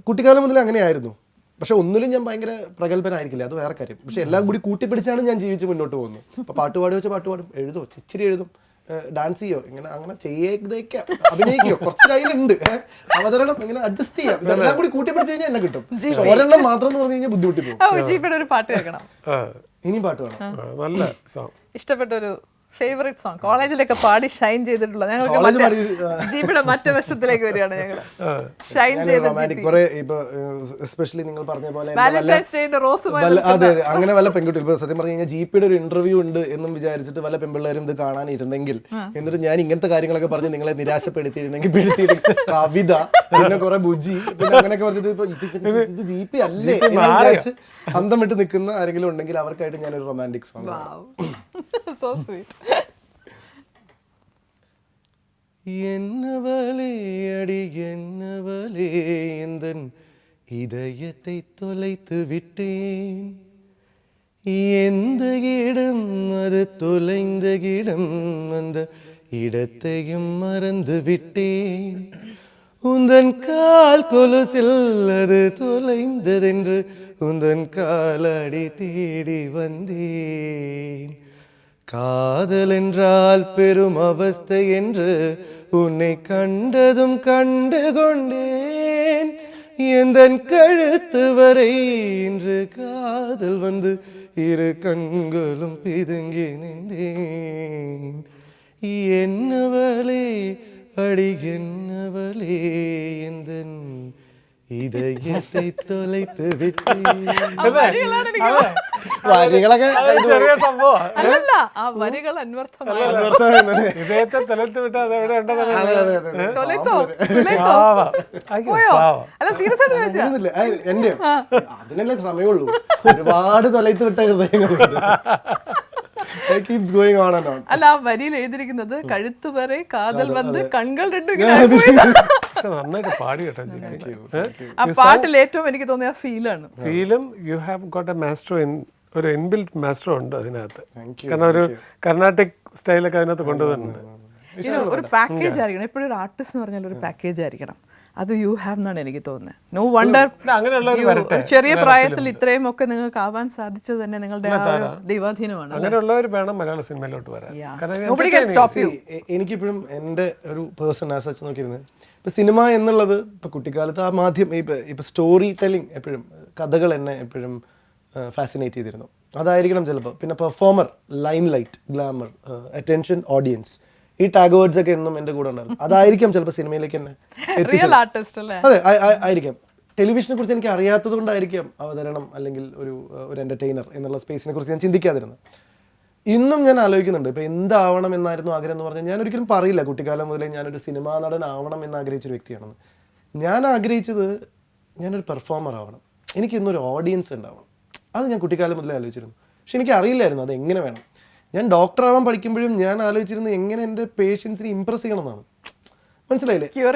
കുട്ടിക്കാലം മുതൽ അങ്ങനെയായിരുന്നു. പക്ഷെ ഒന്നിലും ഞാൻ ഭയങ്കര പ്രഗത്ഭനായിരിക്കില്ല, അത് വേറെ കാര്യം. പക്ഷെ എല്ലാം കൂടി കൂട്ടിപ്പിടിച്ചാണ് ഞാൻ ജീവിച്ച് മുന്നോട്ട് പോകുന്നത്. അപ്പോൾ പാട്ട് പാടി വെച്ചാൽ പാട്ട് പാടും, എഴുതോ ഇച്ചിരി എഴുതും, ഡാൻസ് ചെയ്യോ, ഇങ്ങനെ അങ്ങനെ ചെയ്യേക്കാം, അഭിനയിക്കോ, കുറച്ച് കയ്യിലുണ്ട്, അവതരണം ഇങ്ങനെ അഡ്ജസ്റ്റ് ചെയ്യാം. ഇതെല്ലാം കൂടി കൂട്ടിപ്പിടിച്ച് കഴിഞ്ഞാൽ എന്നെ കിട്ടും. ഒരെണ്ണം മാത്രം എന്ന് പറഞ്ഞു കഴിഞ്ഞാൽ ബുദ്ധിമുട്ടി പോകും. പാട്ട് കേൾക്കണം, ഇനിയും പാട്ട് വേണം. നല്ല ഇഷ്ടപ്പെട്ട ഒരു ഫേവറേറ്റ് സോങ് കോളേജിലൊക്കെ പാടി ഷൈൻ ചെയ്തിട്ടുള്ള ഞങ്ങൾക്ക് ജീപ്പിയുടെ മറ്റേ വശത്തിലേക്ക് വരികയാണ് ഞങ്ങൾ. ഷൈൻ എസ്പെഷ്യലി നിങ്ങൾ പറഞ്ഞ പോലെ റോസ്, അതെ അങ്ങനെ വല്ല പെൺകുട്ടികൾ ഇപ്പൊ സത്യം പറഞ്ഞു കഴിഞ്ഞാൽ ജീപ്പിയുടെ ഒരു ഇന്റർവ്യൂ ഉണ്ട് എന്നും വിചാരിച്ചിട്ട് വല്ല പെൺപിള്ളേരും ഇത് കാണാനിരുന്നെങ്കിൽ, എന്നിട്ട് ഞാൻ ഇങ്ങനത്തെ കാര്യങ്ങളൊക്കെ പറഞ്ഞ് നിങ്ങളെ നിരാശപ്പെടുത്തിയിരുന്നെങ്കിൽ, കവിത, പിന്നെ കുറെ ബുജി, പിന്നെ അങ്ങനെയൊക്കെ പറഞ്ഞിട്ട് ഇത് ജീപ്പി അല്ലേ എന്ന് വിചാരിച്ച് അന്തം വിട്ട് നിൽക്കുന്ന ആരെങ്കിലും ഉണ്ടെങ്കിൽ അവർക്കായിട്ട് ഞാനൊരു romantic song. So sweet. Ennavale அடி என்னவளே எந்தன் இதயத்தை தொலைத்து விட்டேன், எந்த இடம் அது தொலைந்த இடம், அந்த இடத்தையும் மறந்து விட்டேன், உந்தன் கால் கொலுசில் அது தொலைந்ததென்று உந்தன் காலடி தேடி வந்தேன். காதல் என்றால் பெரும் அவஸ்தை என்று உன்னை கண்டதும் கண்டு கொண்டேன். எந்தன் கழுத்து வரை இன்று காதல் வந்து இரு கண்களும் பிதுங்கி நின்றேன். என்னவளே அடி என்னவளே எந்தன் இதயத்தை தொலைத்து விட்டேன். വരികളൊക്കെ ചെറിയ സംഭവം. അല്ലല്ല, ആ വരികൾ അന്വർത്ഥമായി. ഇദ്ദേഹത്തെ തെളിത്ത് വിട്ടാൽ അത് എവിടെ ഉണ്ടെന്ന് തൊലൈത്തോ? തൊലൈത്തോ? പോയോ? അല്ല സീരിയസ് ആയിട്ട് ചോദിച്ചാ? എന്റെ അതിനല്ലേ സമയമുള്ളൂ. ഒരുപാട് തൊലൈത്ത് വിട്ട ഹൃദയങ്ങളുണ്ട്. keeps going on and on. അല്ല, ആ വരിയിൽ എഴുതിയിരിക്കുന്നത് കഴുത്ത് വരെ കാതൽ വന്ന് കൺകൾ രണ്ടും പക്ഷെ നന്നായിട്ട് പാടി കേട്ടോ. ആ പാട്ടിൽ ഏറ്റവും എനിക്ക് തോന്നിയ ഫീലാണ്. ഫീലും you have got a master ഒരു ഇൻബിൽറ്റ് മാസ്റ്റർ ഉണ്ട് അതിനകത്ത്. കാരണം ഒരു കർണാട്ടിക് സ്റ്റൈലൊക്കെ അതിനകത്ത് കൊണ്ടുവന്നിട്ടുണ്ട്. ഇത് ഒരു പാക്കേജ് ആയിരിക്കണം. എപ്പോഴും ഒരു ആർട്ടിസ്റ്റ് എന്ന് പറഞ്ഞാൽ ഒരു പാക്കേജ് ആയിരിക്കണം. അത് യു ഹാവ് എന്നാണ് എനിക്ക് തോന്നുന്നത്. നോ വണ്ടർ ചെറിയ പ്രായത്തിൽ ഇത്രയും ഒക്കെ നിങ്ങൾക്ക് ആവാൻ സാധിച്ചത് തന്നെ നിങ്ങളുടെ ദൈവാധീനമാണ്. അങ്ങനെയുള്ളവർ വേണം മലയാള സിനിമയിലോട്ട് വരാൻ. എനിക്കിപ്പോഴും എൻ്റെ ഒരു പേഴ്സൺ ആസ് നോക്കിയിരുന്നത് ഇപ്പം സിനിമ എന്നുള്ളത് ഇപ്പം കുട്ടിക്കാലത്ത് ആ മാധ്യമം ഇപ്പം സ്റ്റോറി ടെല്ലിംഗ് എപ്പോഴും കഥകൾ എന്നെ എപ്പോഴും ഫാസിനേറ്റ് ചെയ്തിരുന്നു. അതായിരിക്കണം ചിലപ്പോൾ. പിന്നെ performer, lime light, glamour, attention, audience, ഈ ടാഗ് വേർഡ്സ് ഒക്കെ എന്നും എൻ്റെ കൂടെ ഉണ്ടായിരുന്നു. അതായിരിക്കാം ചിലപ്പോൾ സിനിമയിലേക്ക് എന്നെ എത്തിച്ചത്. അതെ, ആയിരിക്കാം. ടെലിവിഷനെ കുറിച്ച് എനിക്ക് അറിയാത്തത് കൊണ്ടായിരിക്കാം അവതരണം അല്ലെങ്കിൽ ഒരു എൻ്റർടൈനർ എന്നുള്ള സ്പേസിനെ കുറിച്ച് ഞാൻ ചിന്തിക്കാതിരുന്നത്. ഇന്നും ഞാൻ ആലോചിക്കുന്നുണ്ട് ഇപ്പം എന്താവണം എന്നായിരുന്നു ആഗ്രഹം എന്ന് പറഞ്ഞാൽ ഞാൻ ഒരിക്കലും പറയില്ല കുട്ടിക്കാലം മുതലേ ഞാനൊരു സിനിമാ നടൻ ആവണം എന്ന് ആഗ്രഹിച്ചൊരു വ്യക്തിയാണെന്ന്. ഞാൻ ആഗ്രഹിച്ചത് ഞാനൊരു പെർഫോമർ ആവണം, എനിക്ക് ഇന്നൊരു ഓഡിയൻസ് ഉണ്ടാവണം. അത് ഞാൻ കുട്ടിക്കാലം മുതലേ ആലോചിച്ചിരുന്നു. പക്ഷെ എനിക്ക് അറിയില്ലായിരുന്നു അത് എങ്ങനെ വേണം. ഞാൻ ഡോക്ടറാവാൻ പഠിക്കുമ്പോഴും ഞാൻ ആലോചിച്ചിരുന്നത് എങ്ങനെ എൻ്റെ പേഷ്യൻസിനെ ഇമ്പ്രസ് ചെയ്യണം എന്നാണ്. മനസ്സിലായില്ലേ? ക്യൂർ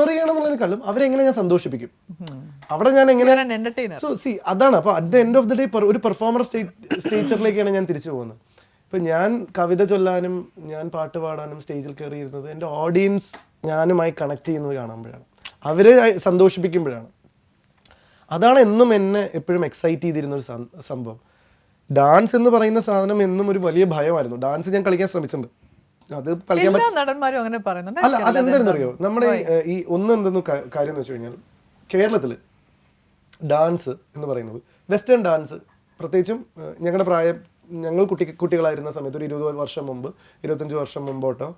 ചെയ്യണം എന്നുള്ളതിനെക്കാളും അവരെങ്ങനെ ഞാൻ സന്തോഷിപ്പിക്കും, അവിടെ ഞാൻ എങ്ങനെ. സോ അതാണ്. അപ്പോൾ at the end of the day ഒരു പെർഫോമർ സ്റ്റേജറിലേക്കാണ് ഞാൻ തിരിച്ചു പോകുന്നത്. ഇപ്പം ഞാൻ കവിത ചൊല്ലാനും ഞാൻ പാട്ട് പാടാനും സ്റ്റേജിൽ കയറിയിരുന്നത് എൻ്റെ ഓഡിയൻസ് ഞാനുമായി കണക്ട് ചെയ്യുന്നത് കാണുമ്പോഴാണ്, അവരെ സന്തോഷിപ്പിക്കുമ്പോഴാണ്. അതാണ് എന്നും എന്നെ എപ്പോഴും എക്സൈറ്റ് ചെയ്തിരുന്നൊരു സംഭവം. ഡാൻസ് എന്ന് പറയുന്ന സാധനം എന്നും ഒരു വലിയ ഭയമായിരുന്നു. ഡാൻസ് ഞാൻ കളിക്കാൻ ശ്രമിച്ചിട്ടുണ്ട്. അത് കളിക്കാൻ അല്ല, അതെന്താണെന്ന് അറിയോ, നമ്മുടെ ഈ എന്തെന്ന് കാര്യം എന്ന് വെച്ച് കഴിഞ്ഞാൽ കേരളത്തിൽ ഡാൻസ് എന്ന് പറയുന്നത് വെസ്റ്റേൺ ഡാൻസ്, പ്രത്യേകിച്ചും ഞങ്ങളുടെ ഞങ്ങൾ കുട്ടികളായിരുന്ന സമയത്ത് ഒരു 20 വർഷം മുമ്പ് 25 വർഷം മുമ്പോട്ടോ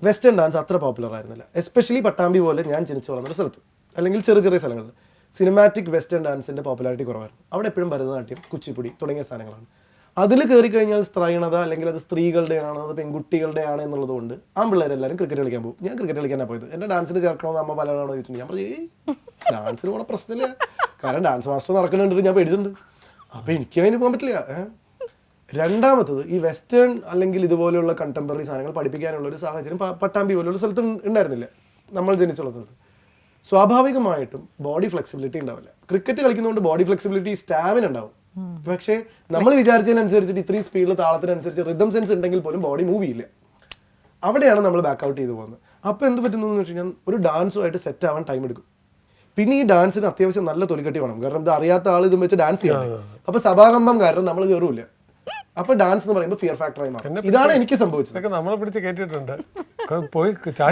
വെസ്റ്റേൺ ഡാൻസ് അത്ര പോപ്പുലർ ആയിരുന്നില്ല. എസ്പെഷ്യലി പട്ടാമ്പി പോലെ ഞാൻ ജനിച്ചു വളർന്നൊരു സ്ഥലത്ത് അല്ലെങ്കിൽ ചെറിയ ചെറിയ സ്ഥലങ്ങളിൽ സിനിമാറ്റിക് വെസ്റ്റേൺ ഡാൻസിൻ്റെ പോപ്പുലാരിറ്റി കുറവായിരുന്നു. അവിടെ എപ്പോഴും ഭരതനാട്യം, കുച്ചിപ്പുടി തുടങ്ങിയ സാധനങ്ങളാണ്. അതിൽ കയറി കഴിഞ്ഞാൽ സ്ത്രൈണത അല്ലെങ്കിൽ അത് സ്ത്രീകളുടെയാണ്, അത് പെൺകുട്ടികളുടെയാണ് എന്നുള്ളത് കൊണ്ട് ആൺപിള്ളേരെല്ലാവരും ക്രിക്കറ്റ് കളിക്കാൻ പോകും. ഞാൻ ക്രിക്കറ്റ് കളിക്കാനാണ് പോയത്. എൻ്റെ ഡാൻസിന് ചേർക്കണമെന്ന് അമ്മ പലതാണോ ചോദിച്ചിട്ടുണ്ട്. ഞാൻ പറഞ്ഞു ഡാൻസിന് പോകണ പ്രശ്നമില്ല, കാരണം ഡാൻസ് മാസ്റ്റർ നടക്കുന്നുണ്ട്, ഞാൻ പേടിച്ചിട്ടുണ്ട്. അപ്പോൾ എനിക്ക് അതിന് പോകാൻ പറ്റില്ല. രണ്ടാമത്തത് ഈ വെസ്റ്റേൺ അല്ലെങ്കിൽ ഇതുപോലെയുള്ള കണ്ടംപററി സാധനങ്ങൾ പഠിപ്പിക്കാനുള്ള ഒരു സാഹചര്യം പട്ടാമ്പി പോലുള്ള സ്ഥലത്ത് ഉണ്ടായിരുന്നില്ല, നമ്മൾ ജനിച്ചുള്ള സ്ഥലത്ത്. സ്വാഭാവികമായിട്ടും ബോഡി ഫ്ലെക്സിബിലിറ്റി ഉണ്ടാവില്ല. ക്രിക്കറ്റ് കളിക്കുന്നതുകൊണ്ട് ബോഡി ഫ്ലെക്സിബിലിറ്റി, സ്റ്റാമിന ഉണ്ടാവും. പക്ഷേ നമ്മൾ വിചാരിച്ചതിനനുസരിച്ചിട്ട് ഇത്രയും സ്പീഡിൽ താളത്തിനനുസരിച്ച് റിതം സെൻസ് ഉണ്ടെങ്കിൽ പോലും ബോഡി മൂവ് ചെയ്യില്ല. അവിടെയാണ് നമ്മൾ ബാക്ക് ഔട്ട് ചെയ്ത് പോകുന്നത്. അപ്പോൾ എന്ത് പറ്റുന്നു എന്ന് വെച്ച് കഴിഞ്ഞാൽ ഒരു ഡാൻസുമായിട്ട് സെറ്റ് ആവാൻ ടൈം എടുക്കും. പിന്നെ ഈ ഡാൻസിന് അത്യാവശ്യം നല്ല തൊലിക്കട്ടി വേണം, കാരണം ഇത് അറിയാത്ത ആൾ ഇതും വെച്ച് ഡാൻസ് ചെയ്യണം. അപ്പോൾ സഭാകമ്പം കാരണം നമ്മൾ കയറൂല. അപ്പൊ ഡാൻസ് എന്ന് പറയുമ്പോൾ ഫിയർ ഫാക്ടറായി മാറും. ഇതാണ് എനിക്ക് സംഭവിച്ചത്.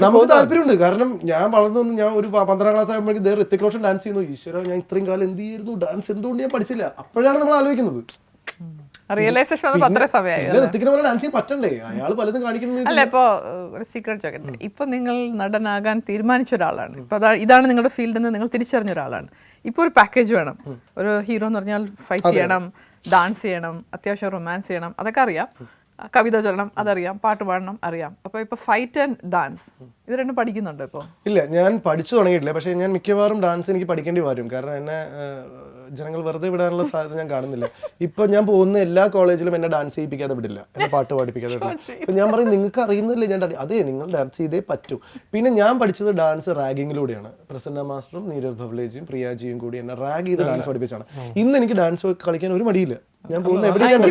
നമുക്ക് താല്പര്യമുണ്ട്, കാരണം ഞാൻ വളർന്നു വന്ന് ഞാൻ ഒരു 12ാം ക്ലാസ് ആകുമ്പോഴേക്കും ഋത്തിക് റോഷൻ ഡാൻസ് ചെയ്യുന്നു. ഈശ്വര, ഞാൻ ഇത്രയും കാലം എന്ത് ചെയ്യുന്നു, ഡാൻസ് എന്തുകൊണ്ട് ഞാൻ പഠിച്ചില്ല? അപ്പോഴാണ് നമ്മൾ ആലോചിക്കുന്നത് ഋത്തിക്കിനെ പോലെ ഡാൻസ് ചെയ്യാൻ പറ്റണ്ടേ, അയാൾ പലതും കാണിക്കുന്നത്. അല്ല, ഇപ്പൊ ഒരു സീക്രട്ട് ചോദിക്കട്ടെ, ഇപ്പൊ നിങ്ങൾ നടനാകാൻ തീരുമാനിച്ച ഒരാളാണ്, ഇപ്പൊ ഇതാണ് നിങ്ങളുടെ ഫീൽഡിൽ നിന്ന് നിങ്ങൾ തിരിച്ചറിഞ്ഞ ഒരാളാണ്. ഇപ്പൊ ഒരു പാക്കേജ് വേണം. ഒരു ഹീറോ എന്ന് പറഞ്ഞാൽ ഫൈറ്റ് ചെയ്യണം, ഡാൻസ് ചെയ്യണം, അത്യാവശ്യം റൊമാൻസ് ചെയ്യണം, അതൊക്കെ അറിയാം. കവിത ചൊല്ലണം, അതറിയാം. പാട്ട് പാടണം, അറിയാം. അപ്പോൾ ഇപ്പോൾ ഫൈറ്റ് ആൻഡ് ഡാൻസ് ഇത് രണ്ടും പഠിക്കുന്നുണ്ടോ ഇപ്പോൾ? ഇല്ല, ഞാൻ പഠിച്ചു തുടങ്ങിയിട്ടില്ല. പക്ഷേ ഞാൻ മിക്കവാറും ഡാൻസ് എനിക്ക് പഠിക്കേണ്ടി വരും, കാരണം എന്നെ ജനങ്ങൾ വെറുതെ വിടാനുള്ള സാധ്യത ഞാൻ കാണുന്നില്ല. ഇപ്പൊ ഞാൻ പോകുന്ന എല്ലാ കോളേജിലും എന്നെ ഡാൻസ് ചെയ്യിപ്പിക്കാതെ വിടില്ല, എന്നെ പാട്ട് പഠിപ്പിക്കാതെ വിടില്ല. ഇപ്പൊ ഞാൻ പറയും നിങ്ങൾക്ക് അറിയുന്നില്ലേ ഞാൻ അതെ, നിങ്ങൾ ഡാൻസ് ചെയ്തേ പറ്റൂ. പിന്നെ ഞാൻ പഠിച്ചത് ഡാൻസ് റാഗിങ്ങിലൂടെയാണ്. പ്രസന്ന മാസ്റ്ററും നീരജ് ഭവ്ലേജിയും പ്രിയാജിയും കൂടി എന്നെ റാഗ് ചെയ്ത് ഡാൻസ് പഠിപ്പിച്ചാണ്. ഇന്ന് എനിക്ക് ഡാൻസ് കളിക്കാൻ ഒരു മടിയില്ല. ഞാൻ പോകുന്ന എവിടെയും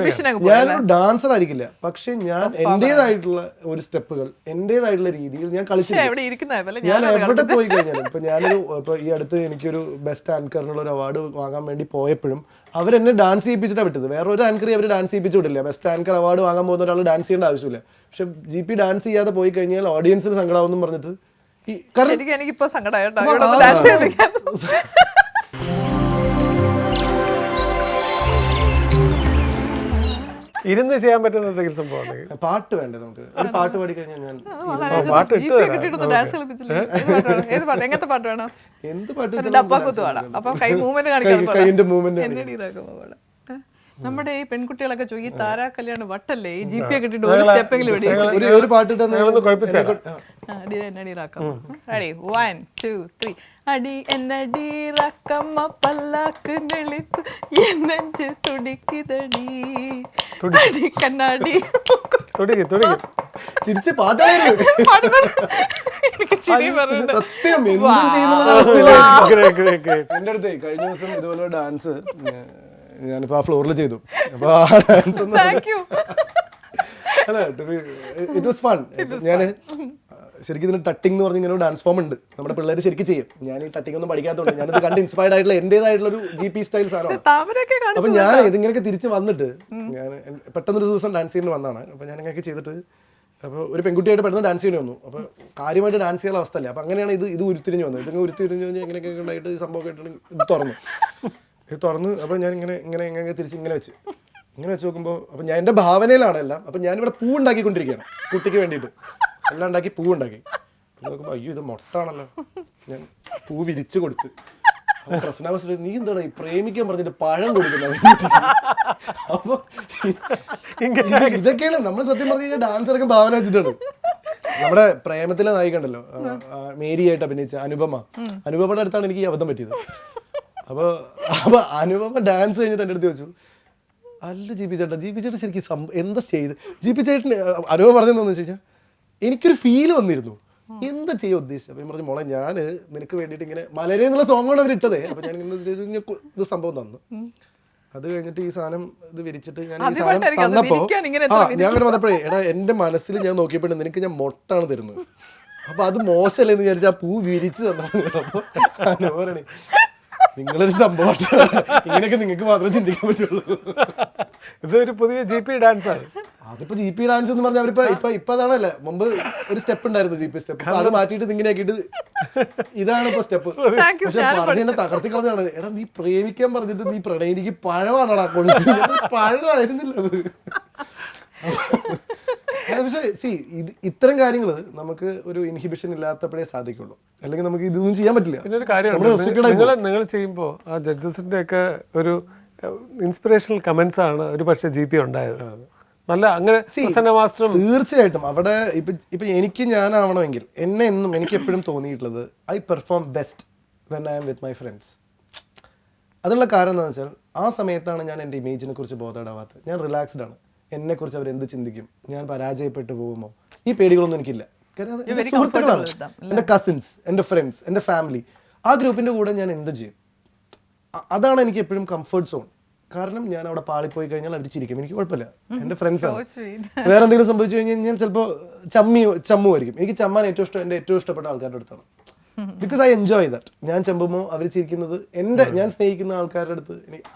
ഞാനൊരു ഡാൻസർ ആയിരിക്കില്ല, പക്ഷെ ഞാൻ എൻ്റെതായിട്ടുള്ള ഒരു സ്റ്റെപ്പുകൾ എൻ്റെതായിട്ടുള്ള രീതിയിൽ ഞാൻ കളിച്ചു കാണിച്ചില്ല. എവിടെ ഇരിക്കുന്ന പോലെ ഞാൻ എവിടെ പോയി കഴിഞ്ഞാലും ഇപ്പൊ ഈ അടുത്ത് എനിക്കൊരു ബെസ്റ്റ് ആങ്കറിനുള്ള ഒരു അവാർഡ് വാങ്ങാൻ വേണ്ടി പോയപ്പോഴും അവരെന്നെ ഡാൻസ് ചെയ്യിപ്പിച്ചിട്ടാണ് വിട്ടത്. വേറെ ഒരു ആങ്കറി അവർ ഡാൻസ് ചെയ്യിപ്പിച്ച് വിടില്ല. ബെസ്റ്റ് ആങ്കർ അവാർഡ് വാങ്ങാൻ പോകുന്ന ഒരാൾ ഡാൻസ് ചെയ്യേണ്ട ആവശ്യമില്ല. പക്ഷെ GP ഡാൻസ് ചെയ്യാതെ പോയി കഴിഞ്ഞാൽ ഓഡിയൻസിന് സങ്കടമാവെന്നും പറഞ്ഞിട്ട് എനിക്കിപ്പോ സങ്കടമായിട്ടോ ഡാൻസ് ചെയ്യിപ്പിക്കാൻ. ഇരുന്ന് ചെയ്യാൻ പറ്റുന്ന എന്തെങ്കിലും സംഭവമാണ്. പാട്ട് വേണ്ടേ നമുക്ക്? ഒരു പാട്ട് പാടി കഴിഞ്ഞാൽ ഞാൻ പാട്ട് ഇട്ട് ഡാൻസ് കളിപ്പിച്ചില്ലേ? ഏത് പാട്ട്? എങ്ങനത്തെ പാട്ട് വേണം? എന്ത് പാട്ട് ഡപ്പാക്കുത്ത് പാടാം. അപ്പൊ കൈ മൂവ്മെന്റ് കാണിക്കാൻ കൈയിന്റെ മൂവ്മെന്റ് നമ്മുടെ ഈ പെൺകുട്ടികളൊക്കെ ചോദിക്കും താരാ കല്യാണം വട്ടല്ലേ ഈ GP കിട്ടിട്ട് ഒരു സ്റ്റെപ്പെങ്കിലും ഒരു പാട്ട് റെഡി 1 2 3 അടി എന്നടി റക്കമ്മ പല്ലാക്ക് നെളിത്തു എന്നെ തുടിക്കിതടി അടി കണ്ണാടി ചിരിച്ച് പാട്ടായിരുന്നു. സത്യം എന്തും ചെയ്യുന്ന എന്റെ അടുത്ത് കഴിഞ്ഞ ദിവസം ഇതുപോലെ ഡാൻസ് ഞാനിപ്പോ ആ ഫ്ലോറിൽ ചെയ്തു. അപ്പൊ ആ ഡാൻസ് അല്ല ഇറ്റ് വാസ് ഫൺ. ഞാൻ ശരിക്കും ഇതിന് ടട്ടിംഗ് എന്ന് പറഞ്ഞ ഇങ്ങനെ ഒരു ഡാൻസ് ഫോം ഉണ്ട്. നമ്മുടെ പിള്ളേർ ശരിക്കും ചെയ്യും. ഞാൻ ഈ ടട്ടിംഗ് ഒന്നും പഠിക്കാത്തതുകൊണ്ട് ഞാനിത് കണ്ട് ഇൻസ്പയർഡ് ആയിട്ടുള്ള എന്റേതായിട്ടുള്ള ഒരു GP സ്റ്റൈൽ സാധനമാണ്. അപ്പൊ ഞാൻ ഇതിങ്ങനെയൊക്കെ തിരിച്ച് വന്നിട്ട് ഞാൻ പെട്ടെന്നൊരു ദിവസം ഡാൻസ് ചെയ്യുന്ന വന്നതാണ്. അപ്പൊ ഞാൻ ഇങ്ങനെയൊക്കെ ചെയ്തിട്ട് അപ്പോൾ ഒരു പെൺകുട്ടിയായിട്ട് പെട്ടെന്ന് ഡാൻസ് ചെയ്യണി വന്നു. അപ്പോൾ കാര്യമായിട്ട് ഡാൻസ് ചെയ്യാനുള്ള അവസ്ഥയല്ല. അപ്പോൾ അങ്ങനെയാണ് ഇത് ഉരുത്തിരിഞ്ഞ് വന്നത്. ഇതിങ്ങനെ ഉരുത്തിരിഞ്ഞ് കഴിഞ്ഞാൽ ഇങ്ങനെയൊക്കെ ഉണ്ടായിട്ട് ഈ സംഭവം കേട്ടിട്ട് ഇത് തുറന്ന് അപ്പോൾ ഞാൻ ഇങ്ങനെ തിരിച്ച് ഇങ്ങനെ വെച്ച് നോക്കുമ്പോൾ അപ്പോൾ ഞാൻ എൻ്റെ ഭാവനയിലാണ് എല്ലാം. അപ്പോൾ ഞാനിവിടെ പൂ ഉണ്ടാക്കിക്കൊണ്ടിരിക്കുകയാണ് കുട്ടിക്ക് വേണ്ടിയിട്ട്. എല്ലാം ഉണ്ടാക്കി പൂ ഉണ്ടാക്കി നോക്കുമ്പോൾ അയ്യോ ഇത് മൊട്ടാണല്ലോ. ഞാൻ പൂ വിരിച്ചു കൊടുത്ത്. അപ്പോൾ പ്രശ്നാവസ്ഥ നീ എന്താണ് ഈ പ്രേമിക്കാൻ പറഞ്ഞിട്ട് പഴം കൊടുക്കുന്നത്? അപ്പോൾ ഇതൊക്കെയാണ് നമ്മൾ സത്യം പറഞ്ഞു കഴിഞ്ഞാൽ ഡാൻസ് ഇറക്കാൻ ഭാവന വെച്ചിട്ടുണ്ട്. നമ്മുടെ പ്രേമത്തിലെ നായികണ്ടല്ലോ മേരിയായിട്ട് അഭിനയിച്ച അനുപമയുടെ അടുത്താണ് എനിക്ക് ഈ അബദ്ധം പറ്റിയത്. അപ്പോൾ അനുപമ ഡാൻസ് കഴിഞ്ഞിട്ട് എൻ്റെ അടുത്ത് ചോദിച്ചു, അല്ല GP ചേട്ടൻ ശരിക്കും എന്താ ചെയ്ത്? GP ചേട്ടൻ അനുപമ പറഞ്ഞതെന്ന് വെച്ച് കഴിഞ്ഞാൽ എനിക്കൊരു ഫീല് വന്നിരുന്നു, എന്താ ചെയ്യാൻ ഉദ്ദേശിച്ചത്? അപ്പം പറഞ്ഞു മോളെ ഞാൻ നിനക്ക് വേണ്ടിയിട്ട് ഇങ്ങനെ മലരെ എന്നുള്ള സോങ്ങാണ് അവർ ഇട്ടതേ. അപ്പം ഞാൻ ഇങ്ങനെ ഇത് സംഭവം തന്നു. അത് കഴിഞ്ഞിട്ട് ഈ സാധനം ഇത് വിരിച്ചിട്ട് ഞാൻ ഈ സാധനം തന്നപ്പോൾ ഞാൻ അങ്ങനെ വന്നപ്പോഴേ എടാ എൻ്റെ മനസ്സിൽ ഞാൻ നോക്കിയപ്പോഴും നിനക്ക് ഞാൻ മൊട്ടാണ് തരുന്നത്. അപ്പം അത് മോശമല്ലേ എന്ന് വിചാരിച്ചാൽ ആ പൂ വിരിച്ച് തന്നു. അപ്പോൾ അനുപമ നിങ്ങളൊരു സംഭവം ഇങ്ങനെയൊക്കെ നിങ്ങൾക്ക് മാത്രമേ ചിന്തിക്കാൻ പറ്റുള്ളൂ. ഇതൊരു പുതിയ GP ഡാൻസ് ആണ്. അതിപ്പോ GP ഡാൻസ് എന്ന് പറഞ്ഞാൽ അവരിപ്പോ ഇപ്പൊ അതാണല്ലേ. മുമ്പ് ഒരു സ്റ്റെപ്പ് ഉണ്ടായിരുന്നു GP സ്റ്റെപ്പ്. അപ്പൊ അത് മാറ്റിയിട്ട് ഇങ്ങനെ ആക്കിയിട്ട് ഇതാണ് ഇപ്പൊ സ്റ്റെപ്പ്. പക്ഷെ പറഞ്ഞ എന്നെ തകർത്തി കളഞ്ഞാണ്. എടാ നീ പ്രേമിക്കാൻ പറഞ്ഞിട്ട് നീ പ്രണയിക്ക് പഴമാണടാ കൊടുത്ത്. പഴമായിരുന്നില്ല അത്. പക്ഷേ ഇത്തരം കാര്യങ്ങൾ നമുക്ക് ഒരു ഇൻഹിബിഷൻ ഇല്ലാത്തപ്പോഴേ സാധിക്കുള്ളൂ. അല്ലെങ്കിൽ നമുക്ക് ഇതൊന്നും ചെയ്യാൻ പറ്റില്ല. പിന്നെ ഒരു കാര്യമാണ്, നിങ്ങൾ ചെയ്യുമ്പോൾ ആ ജഡ്ജസിന്റെ ഒക്കെ ഒരു ഇൻസ്പിറേഷണൽ കമന്റ്സ് ആണ് ഒരു പക്ഷേ GP ഉണ്ടായത്. നല്ല അങ്ങനെ മാസ്റ്ററും തീർച്ചയായിട്ടും അവിടെ ഇപ്പൊ എനിക്ക് ഞാനാവണമെങ്കിൽ എനിക്ക് എപ്പോഴും തോന്നിയിട്ടുള്ളത് I perform best when I M with my friends. അതിനുള്ള കാരണം എന്താണെന്ന് വെച്ചാൽ ആ സമയത്താണ് ഞാൻ എൻ്റെ ഇമേജിനെ കുറിച്ച് ബോധപ്പെടാവാത്തത്. ഞാൻ റിലാക്സ്ഡ് ആണ്. എന്നെക്കുറിച്ച് അവരെന്ത് ചിന്തിക്കും, ഞാൻ പരാജയപ്പെട്ടു പോകുമോ, ഈ പേടികളൊന്നും എനിക്കില്ല. കാരണം എൻ്റെ സുഹൃത്തുക്കളാണ്, എൻ്റെ കസിൻസ്, എൻ്റെ ഫ്രണ്ട്സ്, എൻ്റെ ഫാമിലി. ആ ഗ്രൂപ്പിൻ്റെ കൂടെ ഞാൻ എന്ത് ചെയ്യും, അതാണ് എനിക്ക് എപ്പോഴും കംഫർട്ട് സോൺ. കാരണം ഞാൻ അവിടെ പാളിപ്പോയി കഴിഞ്ഞാൽ അവർ ചിരിക്കും, എനിക്ക് കുഴപ്പമില്ല, എൻ്റെ ഫ്രണ്ട്സാണ്. വേറെ എന്തെങ്കിലും സംഭവിച്ചു കഴിഞ്ഞാൽ ഞാൻ ചിലപ്പോൾ ചമ്മുമായിരിക്കും. എനിക്ക് ചമ്മാൻ എൻ്റെ ഏറ്റവും ഇഷ്ടപ്പെട്ട ആൾക്കാരുടെ അടുത്താണ്. Because I enjoy that. ഞാൻ ചമ്പുമ്പോൾ അവർ ചിരിക്കുന്നത് ഞാൻ സ്നേഹിക്കുന്ന ആൾക്കാരുടെ അടുത്ത്